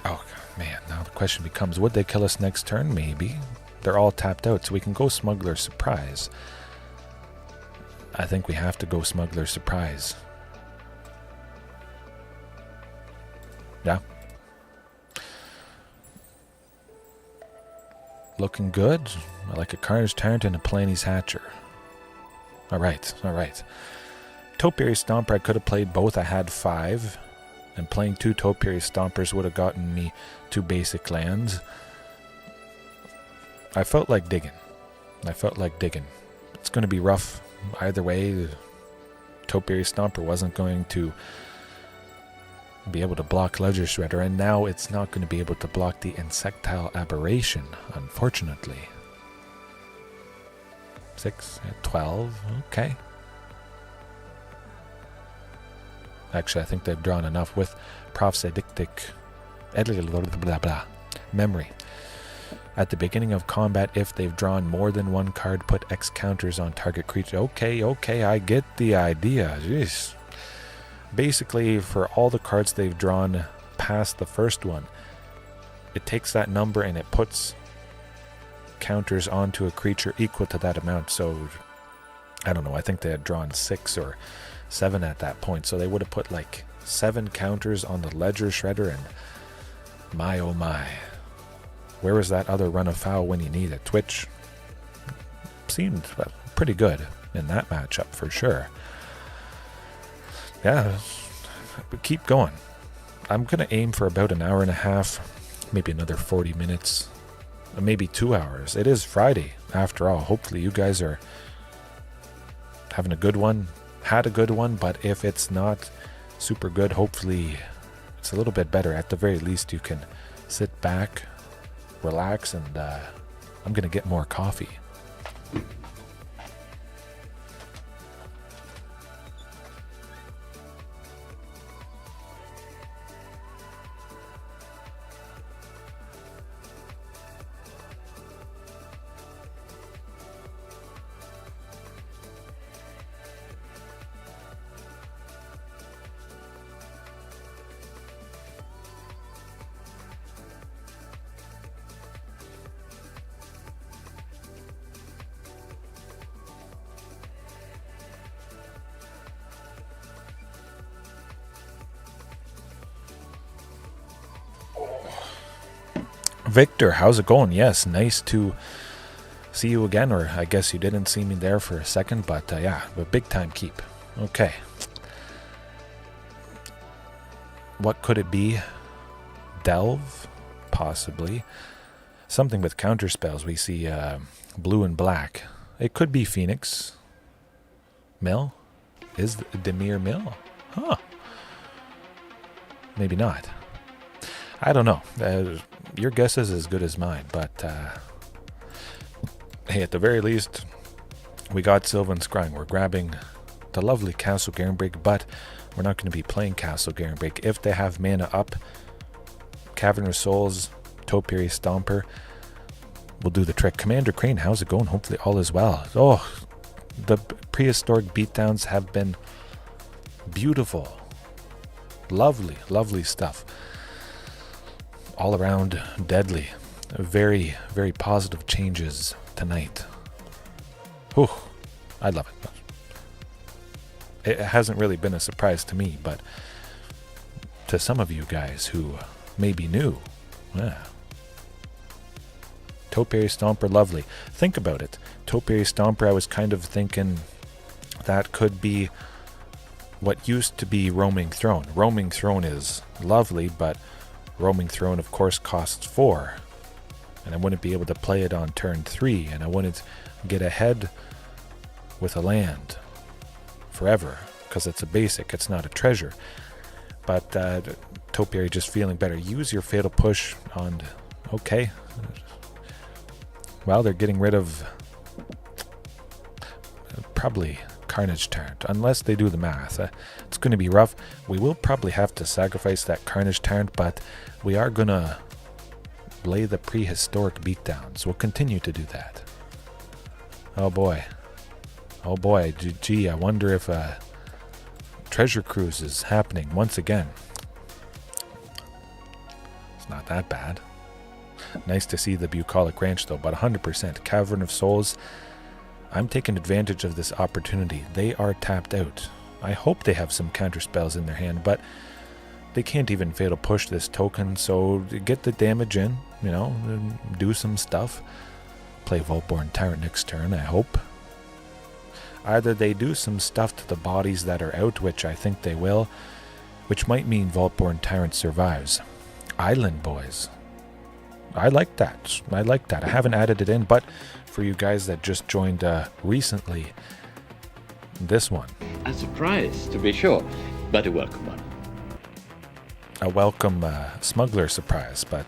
Oh man, now the question becomes, would they kill us next turn? Maybe. They're all tapped out, so we can go Smugglers Surprise. I think we have to go Smugglers Surprise. Yeah. Looking good. I like a Carnage Tyrant and a Palani's Hatcher. Alright. Topiary Stomper, I could have played both. I had 5. And playing 2 Topiary Stompers would have gotten me 2 basic lands. I felt like digging. It's going to be rough either way. Topiary Stomper wasn't going to be able to block Ledger Shredder, and now it's not going to be able to block the Insectile Aberration, unfortunately. 6, 12, okay. Actually, I think they've drawn enough with Prof's memory. At the beginning of combat, if they've drawn more than 1 card, put X counters on target creature. Okay, I get the idea. Jeez. Basically, for all the cards they've drawn past the first one, it takes that number and it puts counters onto a creature equal to that amount. So, I don't know, I think they had drawn 6 or 7 at that point. So they would have put like 7 counters on the Ledger Shredder, and my oh my. Where was that other run afoul when you need it? Twitch seemed pretty good in that matchup for sure. Yeah, keep going. I'm going to aim for about an hour and a half, maybe another 40 minutes, maybe 2 hours. It is Friday, after all. Hopefully you guys are having a good one, had a good one, but if it's not super good, hopefully it's a little bit better. At the very least, you can sit back, relax, and I'm going to get more coffee. Victor, how's it going? Yes, nice to see you again, or I guess you didn't see me there for a second, but yeah, a big time keep. Okay. What could it be? Delve? Possibly. Something with counter spells. We see blue and black. It could be Phoenix. Mill? Is Demir Mill? Huh. Maybe not. I don't know. Your guess is as good as mine, but hey, at the very least, we got Sylvan Scrying. We're grabbing the lovely Castle Garenbrig, but we're not going to be playing Castle Garenbrig. If they have mana up, Cavern of Souls, Topiary Stomper will do the trick. Commander Crane, how's it going? Hopefully all is well. Oh, the prehistoric beatdowns have been beautiful. Lovely, lovely stuff. All around deadly. Very, very positive changes tonight. Whew, I love it. It hasn't really been a surprise to me, but to some of you guys who may be new, yeah. Topiary Stomper, lovely. Think about it. Topiary Stomper, I was kind of thinking that could be what used to be Roaming Throne. Roaming Throne is lovely, but Roaming Throne, of course, costs 4. And I wouldn't be able to play it on turn 3, and I wouldn't get ahead with a land forever, because it's a basic, it's not a treasure. But Topiary just feeling better. Use your Fatal Push on... Okay. Well, they're getting rid of... probably Carnage Tyrant, unless they do the math. It's going to be rough. We will probably have to sacrifice that Carnage Tyrant, but we are going to lay the prehistoric beatdowns. We'll continue to do that. Oh boy. Oh boy. Gee, I wonder if treasure cruise is happening once again. It's not that bad. Nice to see the Bucolic Ranch though, but 100%. Cavern of Souls. I'm taking advantage of this opportunity. They are tapped out. I hope they have some counter spells in their hand, but they can't even Fatal Push this token, so get the damage in, you know, do some stuff. Play Vaultborn Tyrant next turn, I hope. Either they do some stuff to the bodies that are out, which I think they will, which might mean Vaultborn Tyrant survives. Island Boys. I like that. I like that. I haven't added it in, but for you guys that just joined recently, this one. A surprise, to be sure, but a welcome one. A welcome Smuggler Surprise, but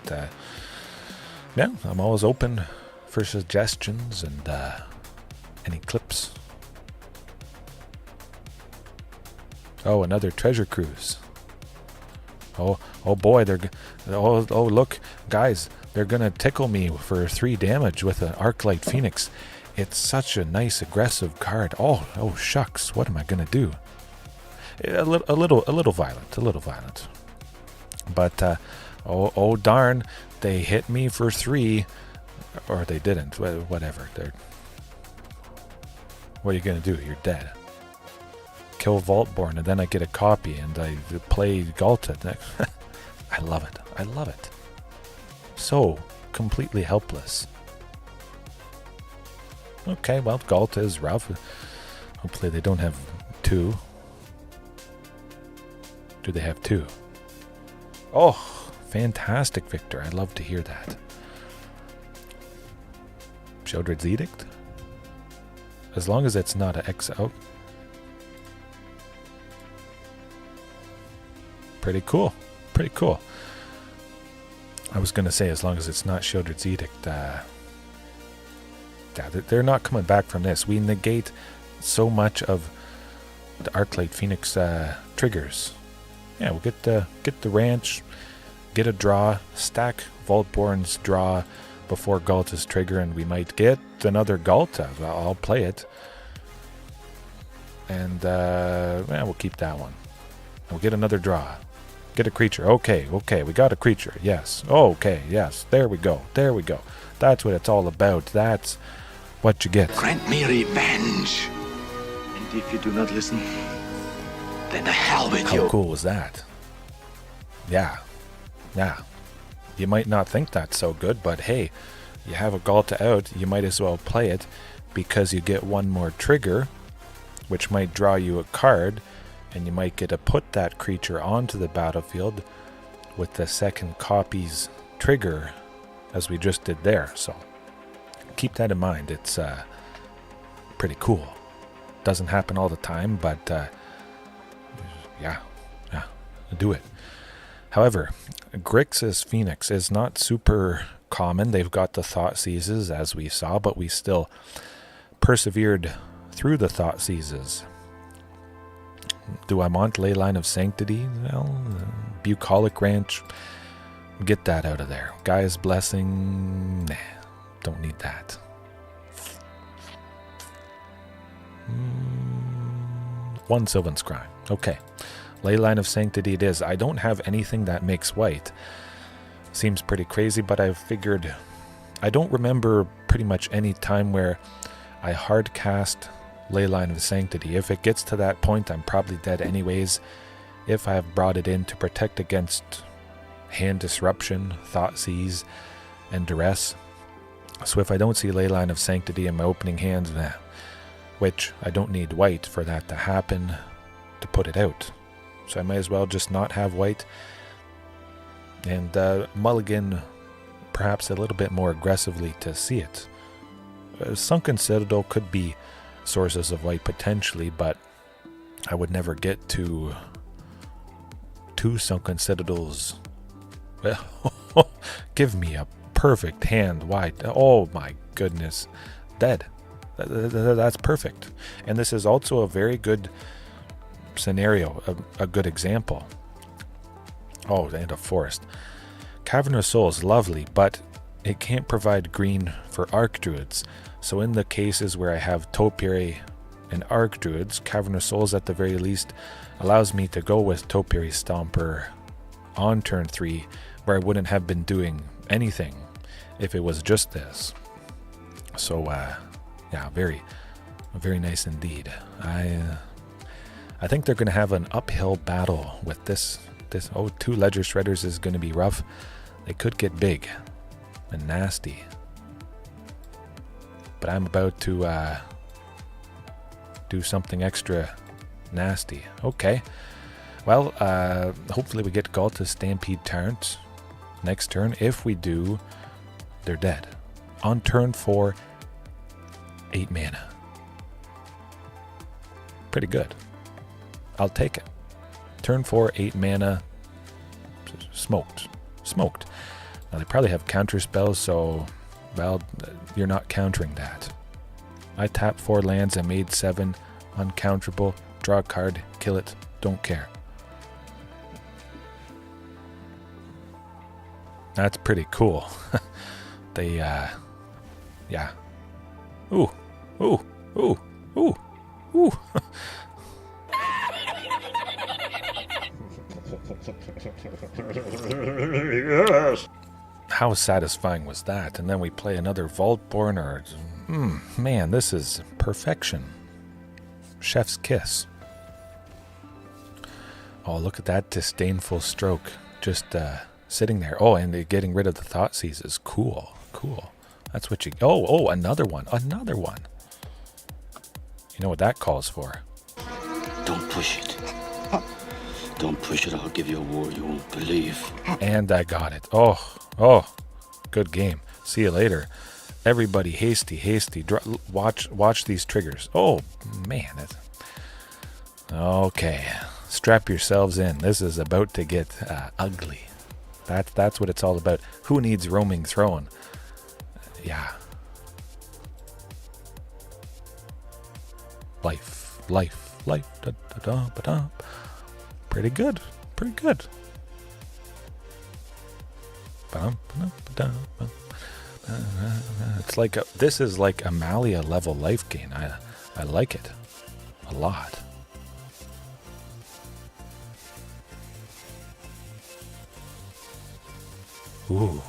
yeah, I'm always open for suggestions and any clips. Oh, another treasure cruise. Oh boy, look, guys, they're gonna tickle me for 3 damage with an Arclight Phoenix. It's such a nice aggressive card. Oh shucks, what am I gonna do? A little violent. But oh darn, they hit me for 3, or they didn't. Whatever. What are you gonna do? You're dead. Kill Vaultborn, and then I get a copy, and I play Ghalta next. I love it. So completely helpless. Okay, well, Ghalta is rough. Hopefully they don't have 2. Do they have 2? Oh, fantastic, Victor. I'd love to hear that. Sheoldred's Edict? As long as it's not a X... Oh. Pretty cool. I was going to say, as long as it's not Sheoldred's Edict, yeah, they're not coming back from this. We negate so much of the Arclight Phoenix triggers. Yeah, we'll get the ranch, get a draw, stack Vaultborn's draw before Ghalta's trigger, and we might get another Ghalta. I'll play it. And yeah, we'll keep that one. We'll get another draw. Get a creature. Okay, we got a creature. Yes. Okay, yes. There we go. That's what it's all about. That's what you get. Grant me revenge. And if you do not listen, then the hell with you. How cool was that? Yeah. You might not think that's so good, but hey, you have a Ghalta out, you might as well play it because you get one more trigger, which might draw you a card, and you might get to put that creature onto the battlefield with the second copy's trigger, as we just did there. So keep that in mind. It's pretty cool. Doesn't happen all the time, but yeah, do it. However, Grixis Phoenix is not super common. They've got the Thought Seizes, as we saw, but we still persevered through the Thought Seizes. Do I want Leyline of Sanctity? Well, Bucolic Ranch, get that out of there. Gaia's Blessing, nah, don't need that. One Sylvan Scrying, okay. Leyline of Sanctity it is. I don't have anything that makes white. Seems pretty crazy, but I figured... I don't remember pretty much any time where I hard cast Leyline of Sanctity. If it gets to that point, I'm probably dead anyways. If I have brought it in to protect against hand disruption, thought seize, and duress. So if I don't see Leyline of Sanctity in my opening hands, nah. Which I don't need white for that to happen to put it out. So I might as well just not have white and mulligan perhaps a little bit more aggressively to see it. Sunken Citadel could be sources of white potentially, but I would never get to 2 Sunken Citadels. Give me a perfect hand white. Oh my goodness. Dead. That's perfect. And this is also a very good scenario, a good example. Oh, and a forest. Cavern of Souls, lovely, but it can't provide green for Archdruids. So in the cases where I have Topiary and Archdruids, Cavern of Souls at the very least allows me to go with Topiary Stomper on turn 3, where I wouldn't have been doing anything if it was just this. So yeah, very nice indeed. I think they're going to have an uphill battle with this. Oh, 2 Ledger Shredders is going to be rough. They could get big and nasty. But I'm about to do something extra nasty. Okay. Well, hopefully we get Ghalta Stampede Tyrant next turn. If we do, they're dead. On turn 4, 8 mana. Pretty good. I'll take it. Turn 4, 8 mana. Smoked. Now they probably have counter spells, so, well, you're not countering that. I tapped 4 lands and made 7 uncounterable. Draw a card, kill it, don't care. That's pretty cool. They, yeah. Ooh. Yes. How satisfying was that? And then we play another Vaultborn or... man, this is perfection. Chef's kiss. Oh, look at that disdainful stroke. Just sitting there. Oh, and getting rid of the Thought Seizes. Cool. That's what you... Oh, another one. You know what that calls for. Don't push it. Don't push it, I'll give you a war you won't believe. And I got it. Oh, good game. See you later. Everybody hasty. Watch these triggers. Oh, man. Okay. Strap yourselves in. This is about to get ugly. That's what it's all about. Who needs roaming throne? Yeah. Life. Da-da-da-da-da. Pretty good. It's like this is like a Malia level life gain. I like it a lot. Ooh.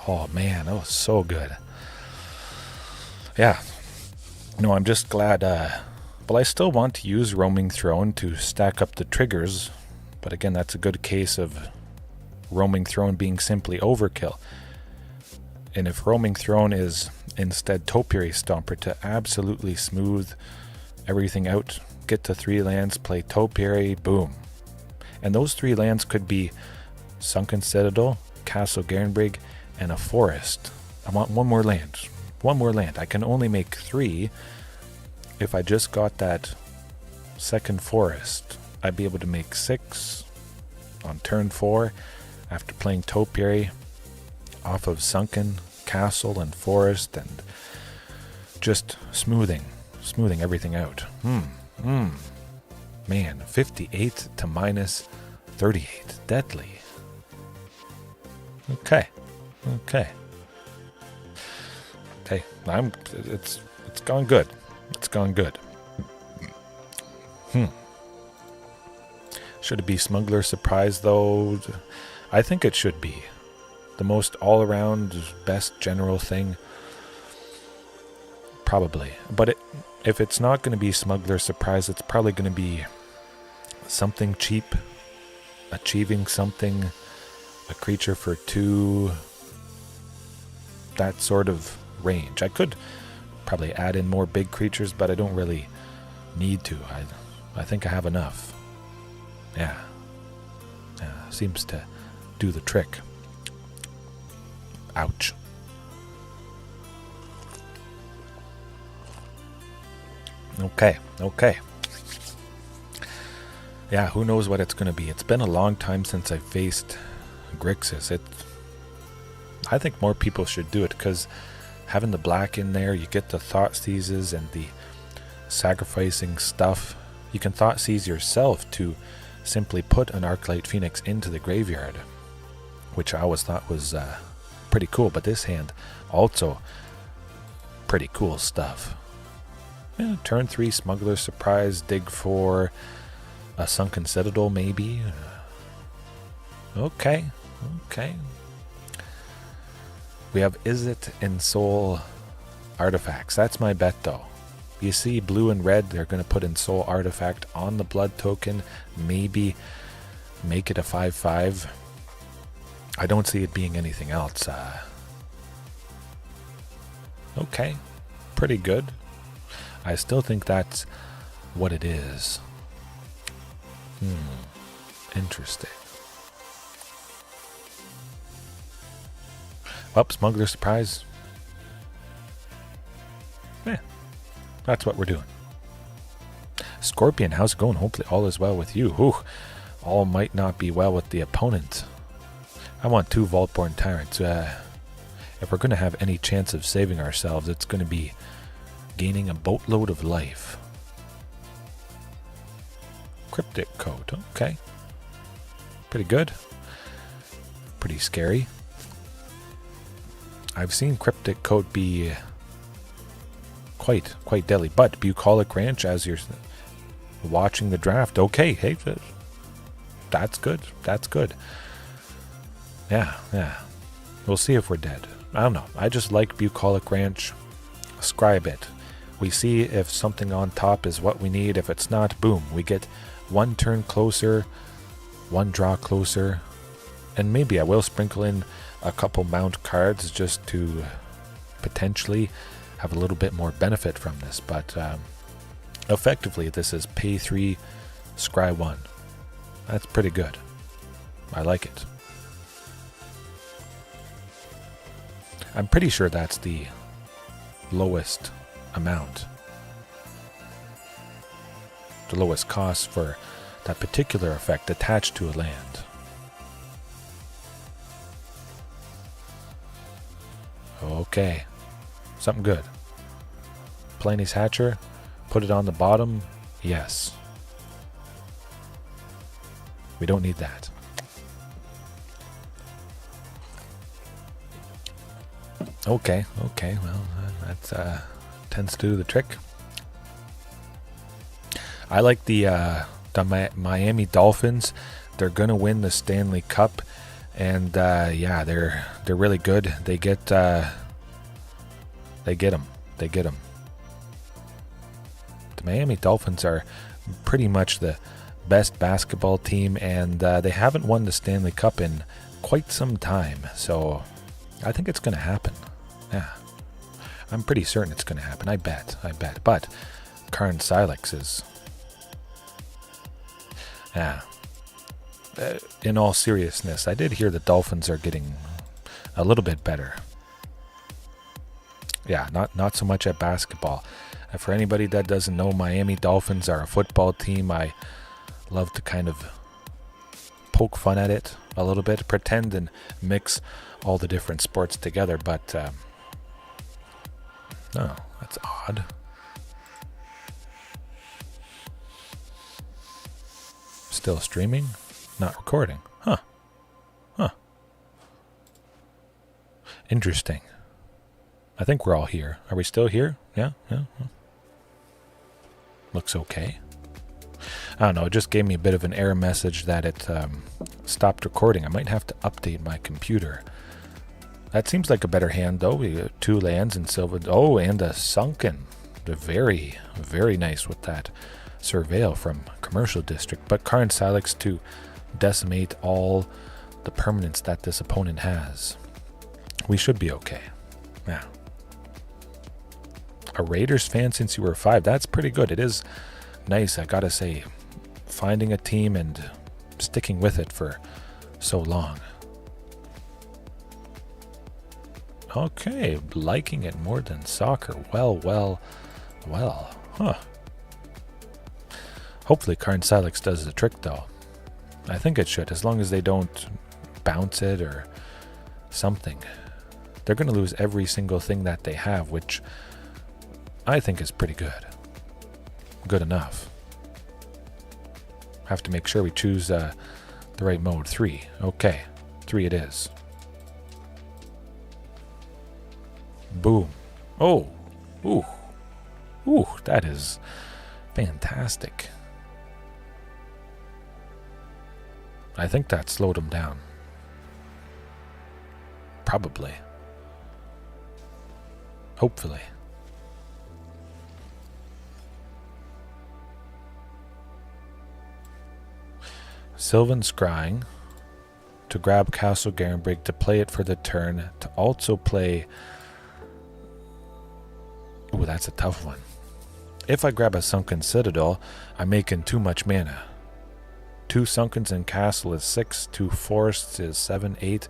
Oh man, that was so good. Yeah. No, I'm just glad. Well, I still want to use Roaming Throne to stack up the triggers, but again, that's a good case of Roaming Throne being simply overkill. And if Roaming Throne is instead Topiary Stomper to absolutely smooth everything out, get to 3 lands, play Topiary, boom. And those 3 lands could be Sunken Citadel, Castle Garenbrig, and a forest. I want one more land. One more land. I can only make 3. If I just got that second forest, I'd be able to make 6 on turn 4 after playing Topiary off of Sunken, Castle, and Forest, and just smoothing everything out. Man, 58 to minus 38. Deadly. Okay. It's gone good. It's gone good. Should it be Smuggler Surprise, though? I think it should be. The most all-around, best general thing? Probably. But if it's not going to be Smuggler Surprise, it's probably going to be something cheap. Achieving something. A creature for 2. That sort of range. I could probably add in more big creatures, but I don't really need to. I think I have enough. Yeah. Seems to do the trick. Ouch. Okay. Yeah, who knows what it's going to be. It's been a long time since I faced Grixis. I think more people should do it, because having the black in there, you get the Thought Seizes and the sacrificing stuff. You can Thought Seize yourself to simply put an Arclight Phoenix into the graveyard, which I always thought was pretty cool. But this hand, also pretty cool stuff. Yeah, turn 3 Smuggler Surprise, dig for a Sunken Citadel, maybe. Okay. We have Izzet and Soul artifacts. That's my bet, though. You see blue and red, they're going to put in Soul Artifact on the blood token. Maybe make it a 5/5. I don't see it being anything else. Okay. Pretty good. I still think that's what it is. Interesting. Well, Smuggler Surprise. Yeah, that's what we're doing. Scorpion, how's it going? Hopefully all is well with you. Whew. All might not be well with the opponent. I want 2 Vaultborn Tyrants. If we're going to have any chance of saving ourselves, it's going to be gaining a boatload of life. Cryptic Code. Okay. Pretty good. Pretty scary. I've seen Cryptic Code be quite deadly. But Bucolic Ranch, as you're watching the draft, okay, hey, that's good. Yeah. We'll see if we're dead. I don't know. I just like Bucolic Ranch. Scribe it. We see if something on top is what we need. If it's not, boom, we get 1 turn closer, 1 draw closer, and maybe I will sprinkle in a couple mount cards just to potentially have a little bit more benefit from this. But effectively, this is pay 3, scry 1. That's pretty good. I like it. I'm pretty sure that's the lowest amount. The lowest cost for that particular effect attached to a land. Okay. Something good. Palani's Hatcher. Put it on the bottom. Yes. We don't need that. Okay. Well, that tends to do the trick. I like the Miami Dolphins. They're gonna win the Stanley Cup, and yeah, they're really good. They get them. The Miami Dolphins are pretty much the best basketball team, and they haven't won the Stanley Cup in quite some time. So I think it's going to happen. Yeah, I'm pretty certain it's going to happen. I bet. But Carnage Tyrant is... Yeah. In all seriousness, I did hear the Dolphins are getting a little bit better. Yeah, not so much at basketball. For anybody that doesn't know, Miami Dolphins are a football team. I love to kind of poke fun at it a little bit, pretend and mix all the different sports together, but no, that's odd. Still streaming, not recording. Huh. Interesting. I think we're all here. Are we still here? Yeah. Looks okay. I don't know, it just gave me a bit of an error message that it stopped recording. I might have to update my computer. That seems like a better hand, though. We got 2 lands in Sylvan. Oh, and a Sunken. They're very, very nice with that Surveil from Commercial District. But Carnage Tyrant to decimate all the permanents that this opponent has. We should be okay. Yeah. A Raiders fan since you were 5. That's pretty good. It is nice, I gotta say, finding a team and sticking with it for so long. Okay, liking it more than soccer. Well. Huh. Hopefully Carnage Tyrant does the trick, though. I think it should, as long as they don't bounce it or something. They're going to lose every single thing that they have, which I think is pretty good. Good enough. Have to make sure we choose the right mode. 3. Okay. 3 it is. Boom. Oh. Ooh, that is fantastic. I think that slowed him down. Probably. Hopefully. Sylvan Scrying to grab Castle Garenbrig, to play it for the turn, to also play... Ooh, that's a tough one. If I grab a Sunken Citadel, I'm making too much mana. 2 Sunkens in Castle is 6, 2 Forests is 7, 8.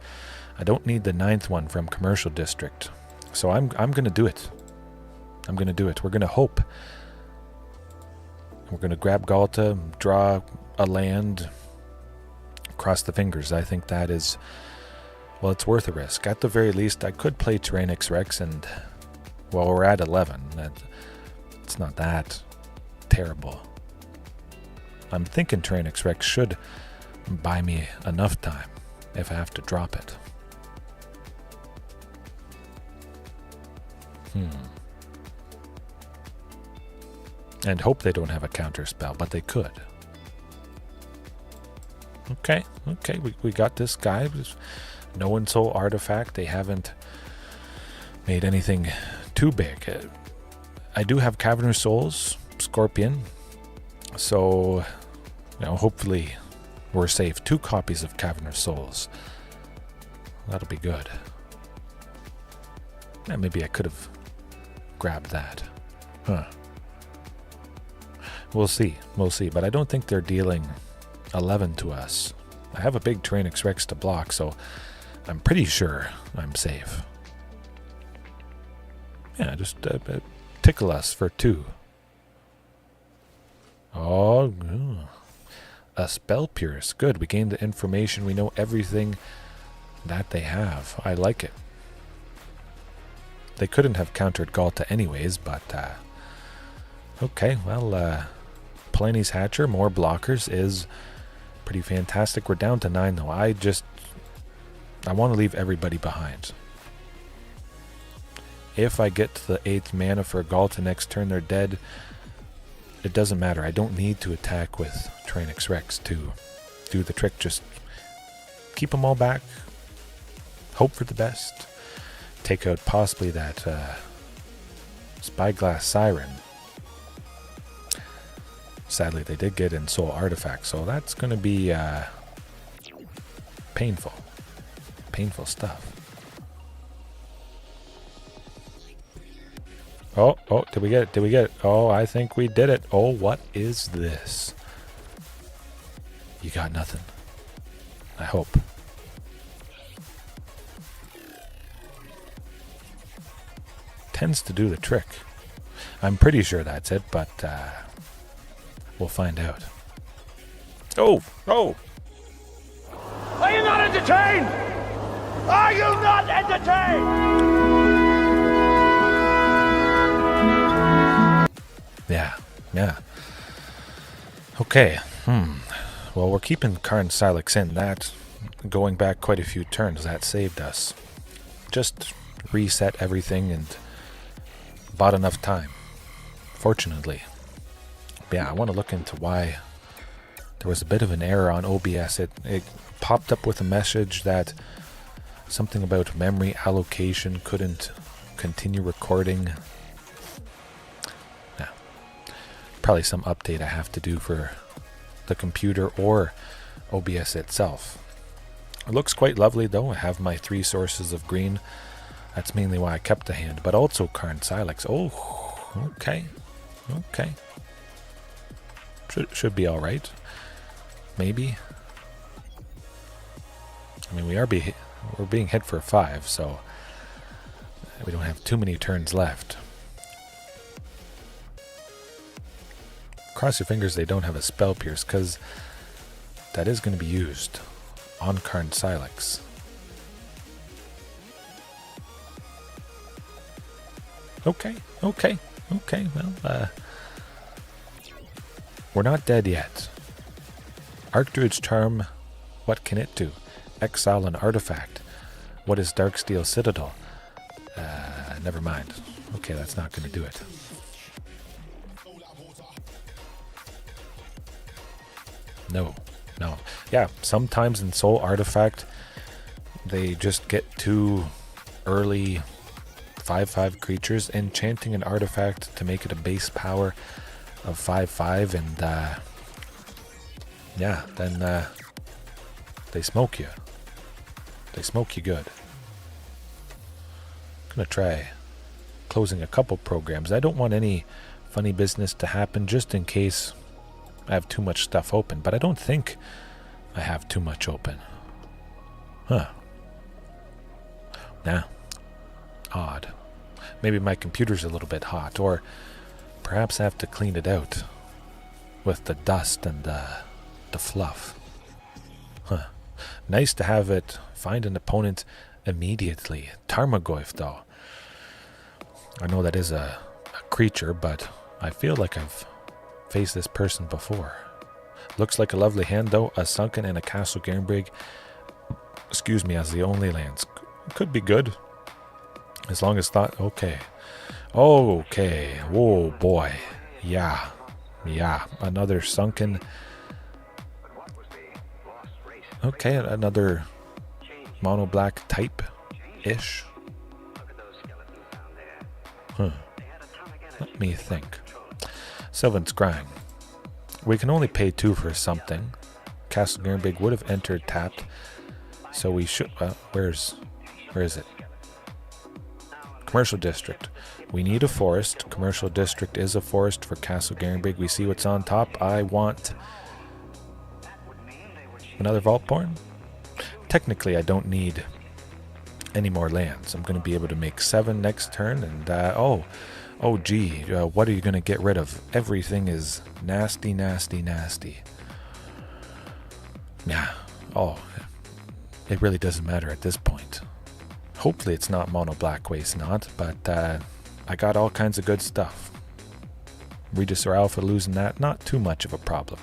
I don't need the 9th one from Commercial District. So I'm going to do it. I'm going to do it. We're going to hope. We're going to grab Ghalta, draw a land, cross the fingers. I think that is, well, it's worth a risk. At the very least, I could play Tyrranax Rex and, well, we're at 11. It's not that terrible. I'm thinking Tyrranax Rex should buy me enough time if I have to drop it. And hope they don't have a counter spell, but they could. Okay, we got this guy. No Soul Artifact. They haven't made anything too big. I do have Cavern of Souls, Scorpion, so hopefully we're safe. 2 copies of Cavern of Souls. That'll be good. Yeah, maybe I could have grabbed that. Huh. We'll see, but I don't think they're dealing 11 to us. I have a big Tyrranax Rex to block, so I'm pretty sure I'm safe. Yeah, just tickle us for 2. Oh, a Spell Pierce. Good, we gained the information. We know everything that they have. I like it. They couldn't have countered Ghalta anyways, but okay, well, Palani's Hatcher, more blockers is pretty fantastic. We're down to 9 though. I want to leave everybody behind. If I get to the 8th mana for Ghalta next turn, they're dead. It doesn't matter. I don't need to attack with Tyrranax Rex to do the trick. Just keep them all back. Hope for the best. Take out possibly that Spyglass Siren. Sadly, they did get in Soul Artifact, so that's going to be painful. Painful stuff. Oh, did we get it? Did we get it? Oh, I think we did it. Oh, what is this? You got nothing. I hope. Tends to do the trick. I'm pretty sure that's it, but we'll find out. Oh! Are you not entertained? Are you not entertained? Yeah. Okay. Well, we're keeping Carnage Tyrant in. That, going back quite a few turns, that saved us. Just reset everything and bought enough time. Fortunately. But yeah, I want to look into why there was a bit of an error on OBS. It popped up with a message that something about memory allocation couldn't continue recording. Yeah. Probably some update I have to do for the computer or OBS itself. It looks quite lovely though. I have my 3 sources of green. That's mainly why I kept the hand, but also Carnage Tyrant. Oh, okay. Should be all right. Maybe. I mean, we're being hit for 5, so we don't have too many turns left. Cross your fingers they don't have a spell pierce, because that is going to be used on Carnage Tyrant. Okay. Well, we're not dead yet. Archdruid's Charm, what can it do? Exile an artifact. What is Darksteel Citadel? Never mind. Okay, that's not going to do it. No. Yeah, sometimes in Soul Artifact, they just get too early 5/5 creatures, enchanting an artifact to make it a base power of 5/5, and then they smoke you. They smoke you good. I'm gonna try closing a couple programs. I don't want any funny business to happen, just in case I have too much stuff open, but I don't think I have too much open. Huh. Nah. Odd. Maybe my computer's a little bit hot, or perhaps I have to clean it out with the dust and the fluff. Huh. Nice to have it find an opponent immediately. Tarmogoyf, though. I know that is a creature, but I feel like I've faced this person before. Looks like a lovely hand, though. A Sunken and a Castle Garenbrig, as the only lands. Could be good. As long as thought... Okay. Oh, boy. Yeah. Another Sunken... Okay, another mono black type-ish. Let me think. Sylvan Scrying. We can only pay 2 for something. Castle Garenbrig would have entered tapped, so we should... where is it? Commercial District. We need a forest. Commercial District is a forest for Castle Garenbrig. We see what's on top. I want... another Vaultborn? Technically, I don't need any more lands. I'm going to be able to make 7 next turn, and what are you going to get rid of? Everything is nasty. Yeah. It really doesn't matter at this point. Hopefully it's not mono black waste, but I got all kinds of good stuff. Regisaur Alpha, losing that, not too much of a problem.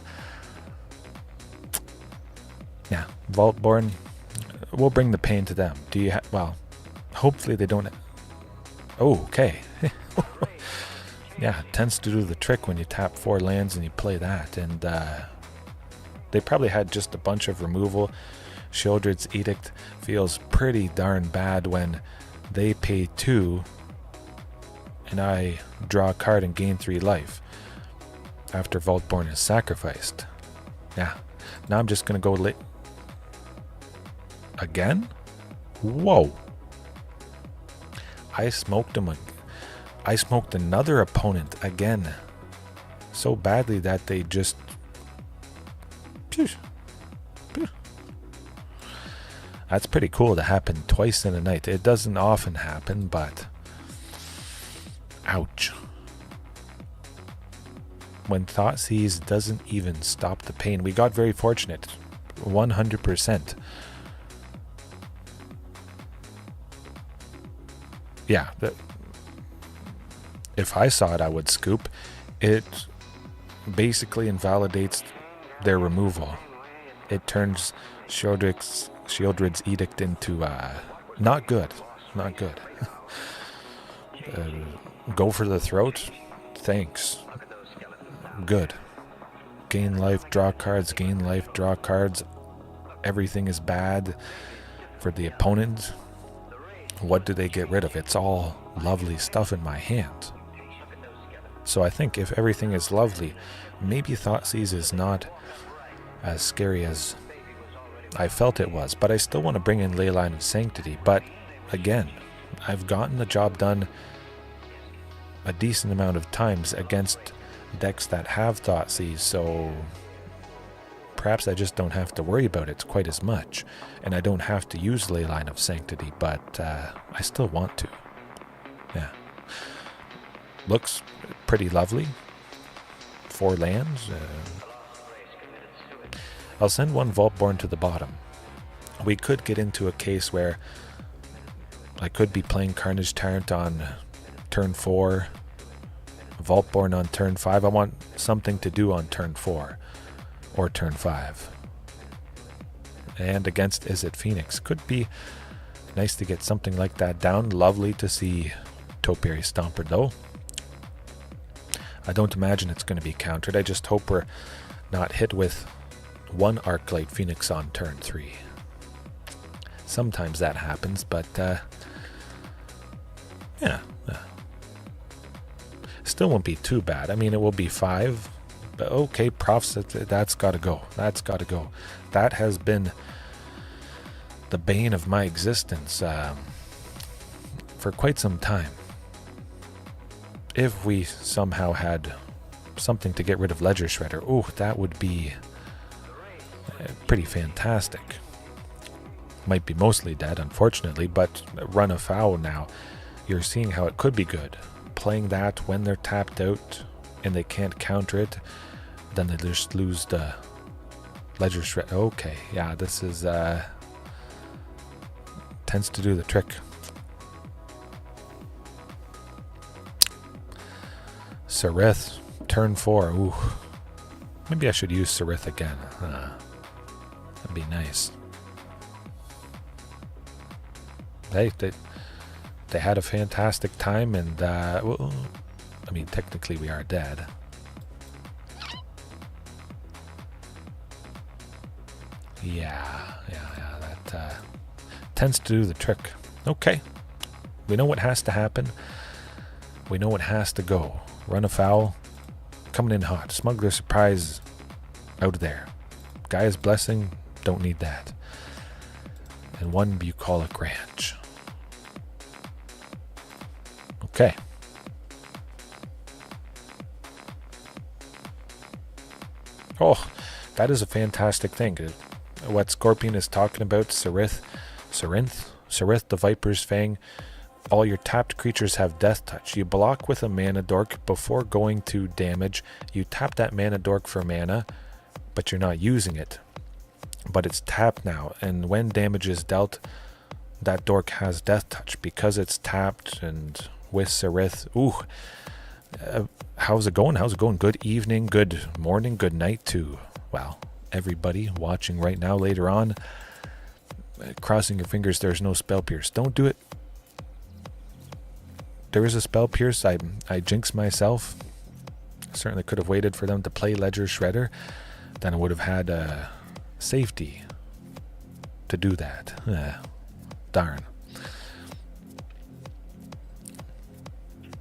Yeah, Vaultborn, we'll bring the pain to them. Do you hopefully they don't... Oh, okay. Yeah, it tends to do the trick when you tap 4 lands and you play that. And they probably had just a bunch of removal. Sheoldred's Edict feels pretty darn bad when they pay 2 and I draw a card and gain 3 life. after Vaultborn is sacrificed. Yeah. Now I'm just going to go again? Whoa. I smoked him. I smoked another opponent again. So badly that they just... That's pretty cool to happen twice in a night. It doesn't often happen, but... Ouch. When Thoughtseize doesn't even stop the pain. We got very fortunate. 100%. Yeah. If I saw it, I would scoop. It basically invalidates their removal. It turns Sheoldred's Edict into not good. Not good. Go for the throat? Thanks. Good. Gain life, draw cards, gain life, draw cards. Everything is bad for the opponent. What do they get rid of? It's all lovely stuff in my hand. So I think if everything is lovely, maybe Thoughtseize is not as scary as I felt it was. But I still want to bring in Leyline of Sanctity. But again, I've gotten the job done a decent amount of times against decks that have Thoughtseize, so perhaps I just don't have to worry about it quite as much, and I don't have to use Leyline of Sanctity, but I still want to. Yeah. Looks pretty lovely. 4 lands. I'll send one Vaultborn to the bottom. We could get into a case where I could be playing Carnage Tyrant on turn 4, Vaultborn on turn 5. I want something to do on turn 4 or turn 5. And against Izzet Phoenix. Could be nice to get something like that down. Lovely to see Topiary Stomper though. I don't imagine it's going to be countered. I just hope we're not hit with one Arclight Phoenix on turn 3. Sometimes that happens, but yeah. Still won't be too bad. I mean, it will be 5. But okay, Profs, that's got to go. That's got to go. That has been the bane of my existence for quite some time. If we somehow had something to get rid of Ledger Shredder, oh, that would be pretty fantastic. Might be mostly dead, unfortunately, but run afoul now. You're seeing how it could be good. Playing that when they're tapped out and they can't counter it, then they just lose the Ledger Shredder. Okay, yeah, this is tends to do the trick. Sarith, turn 4. Ooh, maybe I should use Sarith again. That'd be nice. Hey, they had a fantastic time, and well, I mean, technically we are dead. Yeah, that tends to do the trick. Okay, we know what has to happen. We know what has to go. Run afoul, coming in hot. Smugglers Surprise, out of there. Gaea's Blessing, don't need that. And 1 Bucolic Ranch. Okay. Oh, that is a fantastic thing. What Scorpion is talking about, Sarinth, the Viper's Fang. All your tapped creatures have Death Touch. You block with a mana dork before going to damage. You tap that mana dork for mana, but you're not using it. But it's tapped now, and when damage is dealt, that dork has Death Touch because it's tapped. And with Sarith, ooh, how's it going? How's it going? Good evening, good morning, good night to, well, everybody watching right now. Later on, crossing your fingers there's no Spell Pierce. Don't do it. There is a Spell Pierce. I jinxed myself. Certainly could have waited for them to play Ledger Shredder. Then I would have had safety to do that. Darn.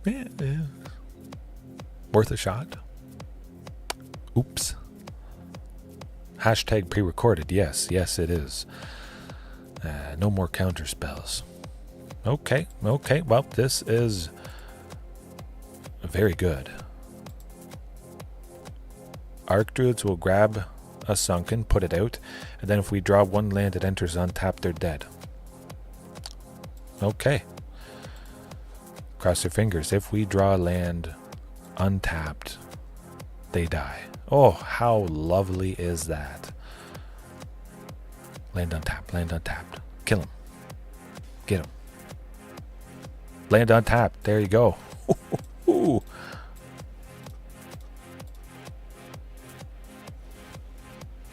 Yeah. Worth a shot. Hashtag pre-recorded. Yes, yes, it is. No more counter spells. Okay. Well, this is very good. Archdruids will grab a Sunken, put it out, and then if we draw one land that enters untapped, they're dead. Okay. Cross your fingers. If we draw a land untapped, they die. Oh, how lovely is that? Land untapped, land untapped. Kill him. Get him. Land untapped. There you go. Ooh.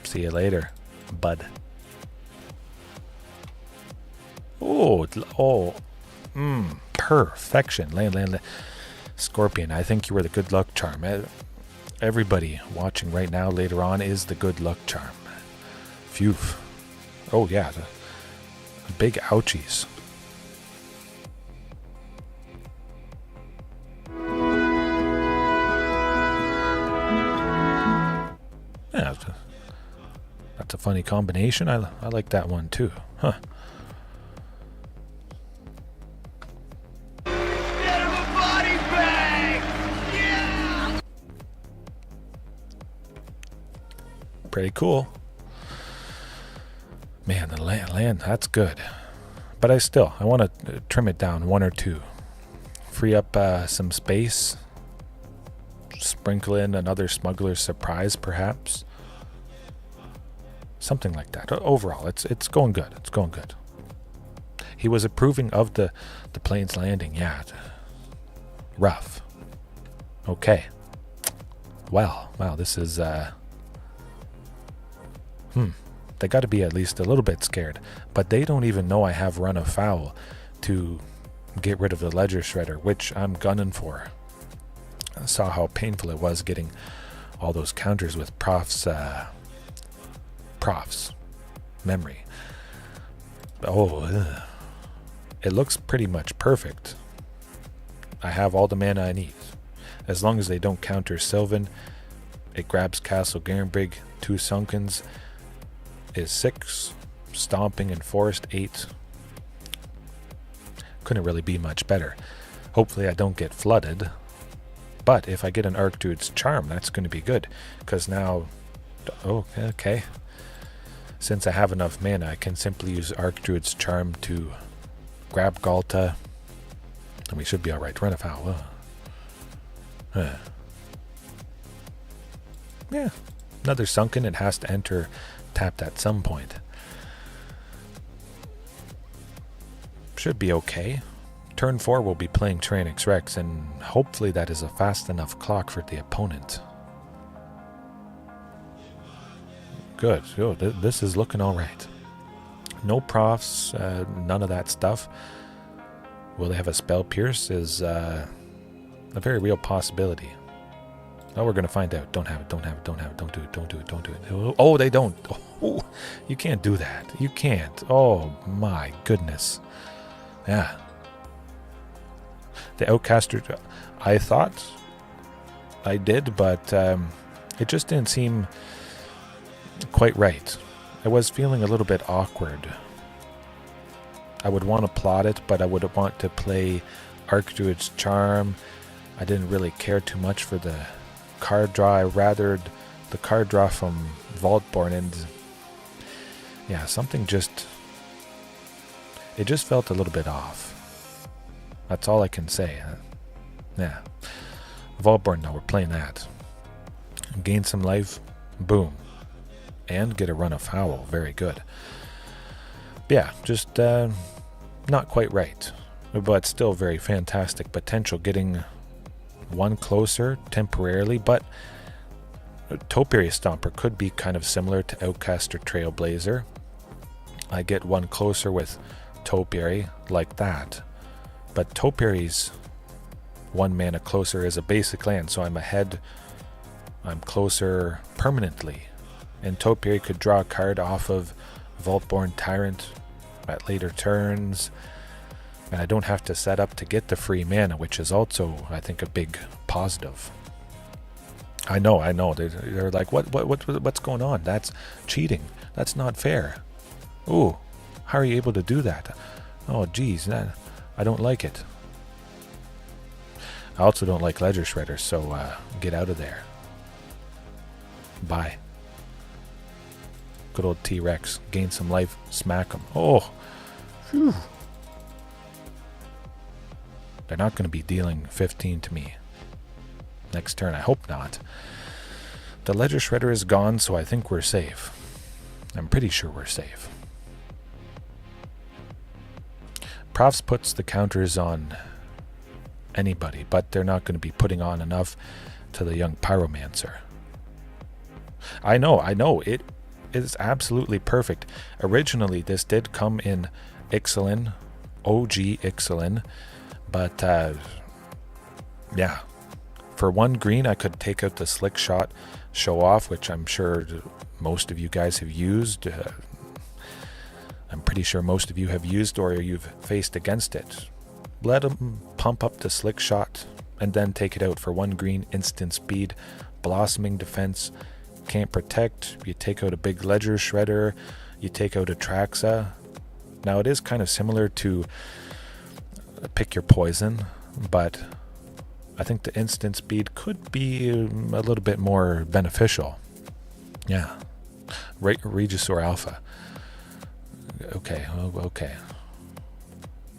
See you later, bud. Perfection. Land. Scorpion, I think you were the good luck charm. Everybody watching right now later on is the good luck charm. Phew. Oh yeah, the big ouchies. Yeah, that's a funny combination. I like that one too. Huh. Pretty cool. Man, the land, that's good. But I want to trim it down one or two. Free up some space. Sprinkle in another Smugglers Surprise, perhaps. Something like that. Overall, it's going good. It's going good. He was approving of the plane's landing. Yeah. Rough. Okay. Wow, this is... They got to be at least a little bit scared. But they don't even know I have run afoul to get rid of the Ledger Shredder, which I'm gunning for. I saw how painful it was getting all those counters with Prof's memory. It looks pretty much perfect. I have all the mana I need. As long as they don't counter Sylvan, it grabs Castle Garenbrig, 2 Sunkens, is 6, Stomping and Forest 8. Couldn't really be much better. Hopefully I don't get flooded. But if I get an Archdruid's Charm, that's going to be good. Because now... Oh, okay. Since I have enough mana, I can simply use Archdruid's Charm to grab Ghalta. And we should be alright. Run afoul. Yeah. Another Sunken. It has to enter tapped at some point. Should be okay. Turn 4 we'll be playing Tyrranax Rex, and hopefully that is a fast enough clock for the opponent. Good. This is looking alright. No profs, none of that stuff. Will they have a Spell Pierce is a very real possibility. Oh, we're going to find out. Don't have it. Don't do it. Oh, they don't. Oh, you can't do that. You can't. Oh, my goodness. Yeah. The Outcaster, I thought I did, but it just didn't seem quite right. I was feeling a little bit awkward. I would want to plot it, but I would want to play Archdruid's Charm. I didn't really care too much for the card draw. I rathered the card draw from Vaultborn, and yeah, something just... It just felt a little bit off. That's all I can say. Yeah. Vaultborn, no, we're playing that. Gain some life. Boom. And get a run of Howl. Very good. Yeah, just not quite right. But still very fantastic potential. Getting one closer temporarily, but Topiary Stomper could be kind of similar to Outcaster Trailblazer. I get one closer with Topiary like that. But Topiary's 1 mana closer is a basic land, so I'm ahead. I'm closer permanently. And Topiary could draw a card off of Vaultborn Tyrant at later turns. And I don't have to set up to get the free mana, which is also, I think, a big positive. I know. They're like, what's going on? That's cheating. That's not fair. Ooh, how are you able to do that? Oh, geez, I don't like it. I also don't like ledger shredders, so get out of there. Bye. Good old T-Rex. Gain some life, smack them. Oh, phew. They're not going to be dealing 15 to me next turn. I hope not. The ledger shredder is gone, so I think we're safe. I'm pretty sure we're safe. Profs puts the counters on anybody, but they're not going to be putting on enough to the young pyromancer. I know. It is absolutely perfect. Originally, this did come in Ixalan, OG Ixalan, but yeah. For 1 green, I could take out the Slick Shot Show Off, which I'm sure most of you guys have used. I'm pretty sure most of you have used or you've faced against it. Let them pump up the Slick Shot and then take it out for 1 green, instant speed, blossoming defense, can't protect. You take out a big ledger shredder, you take out a Traxa. Now it is kind of similar to Pick Your Poison, but I think the instant speed could be a little bit more beneficial. Yeah. Regisaur Alpha. Okay.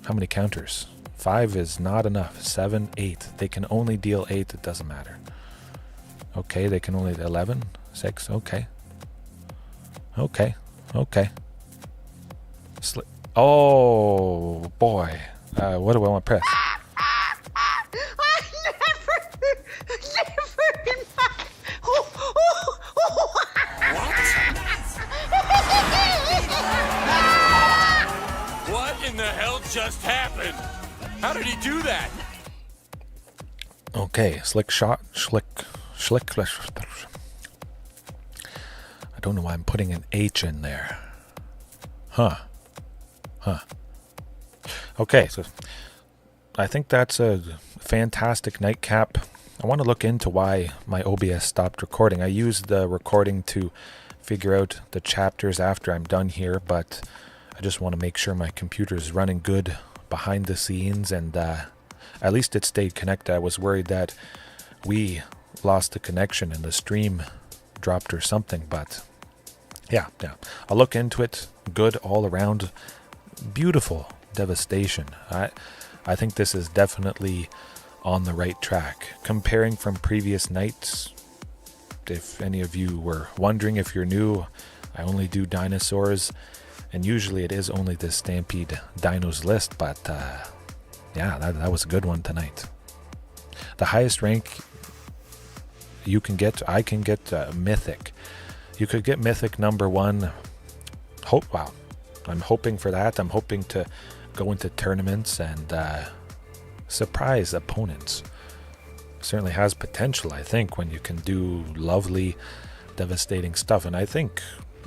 How many counters? 5 is not enough. 7, 8. They can only deal 8. It doesn't matter. Okay, they can only 11. 6. Okay. Oh, boy. What do I want to press? What in the hell just happened? How did he do that? Okay, Slick Shot, Schlick. I don't know why I'm putting an H in there. Huh. Okay, so I think that's a fantastic nightcap. I want to look into why my OBS stopped recording. I used the recording to figure out the chapters after I'm done here, but I just want to make sure my computer is running good behind the scenes, and at least it stayed connected. I was worried that we lost the connection and the stream dropped or something, but yeah. I'll look into it. Good all around. Beautiful devastation. I think this is definitely on the right track. Comparing from previous nights, if any of you were wondering, if you're new, I only do dinosaurs, and usually it is only the Stampede Dinos list, but yeah, that was a good one tonight. The highest rank you can get, I can get Mythic. You could get Mythic number 1. Wow. I'm hoping for that. I'm hoping to go into tournaments and surprise opponents. Certainly has potential, I think, when you can do lovely, devastating stuff. And I think,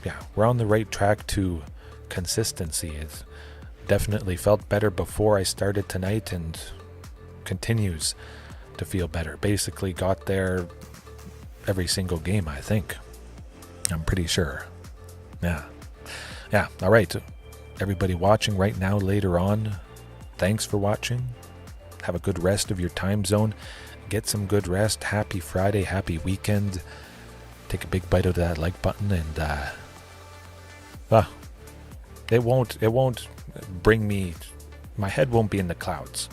yeah, we're on the right track to consistency. It definitely felt better before I started tonight and continues to feel better. Basically got there every single game, I think. I'm pretty sure. Yeah. All right. Everybody watching right now, later on, thanks for watching. Have a good rest of your time zone. Get some good rest. Happy Friday. Happy weekend. Take a big bite out of that like button, and it won't bring me, my head won't be in the clouds.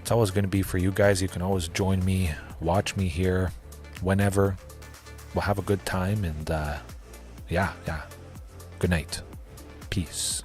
It's always going to be for you guys. You can always join me, watch me here whenever. We'll have a good time, and yeah. Good night. Peace.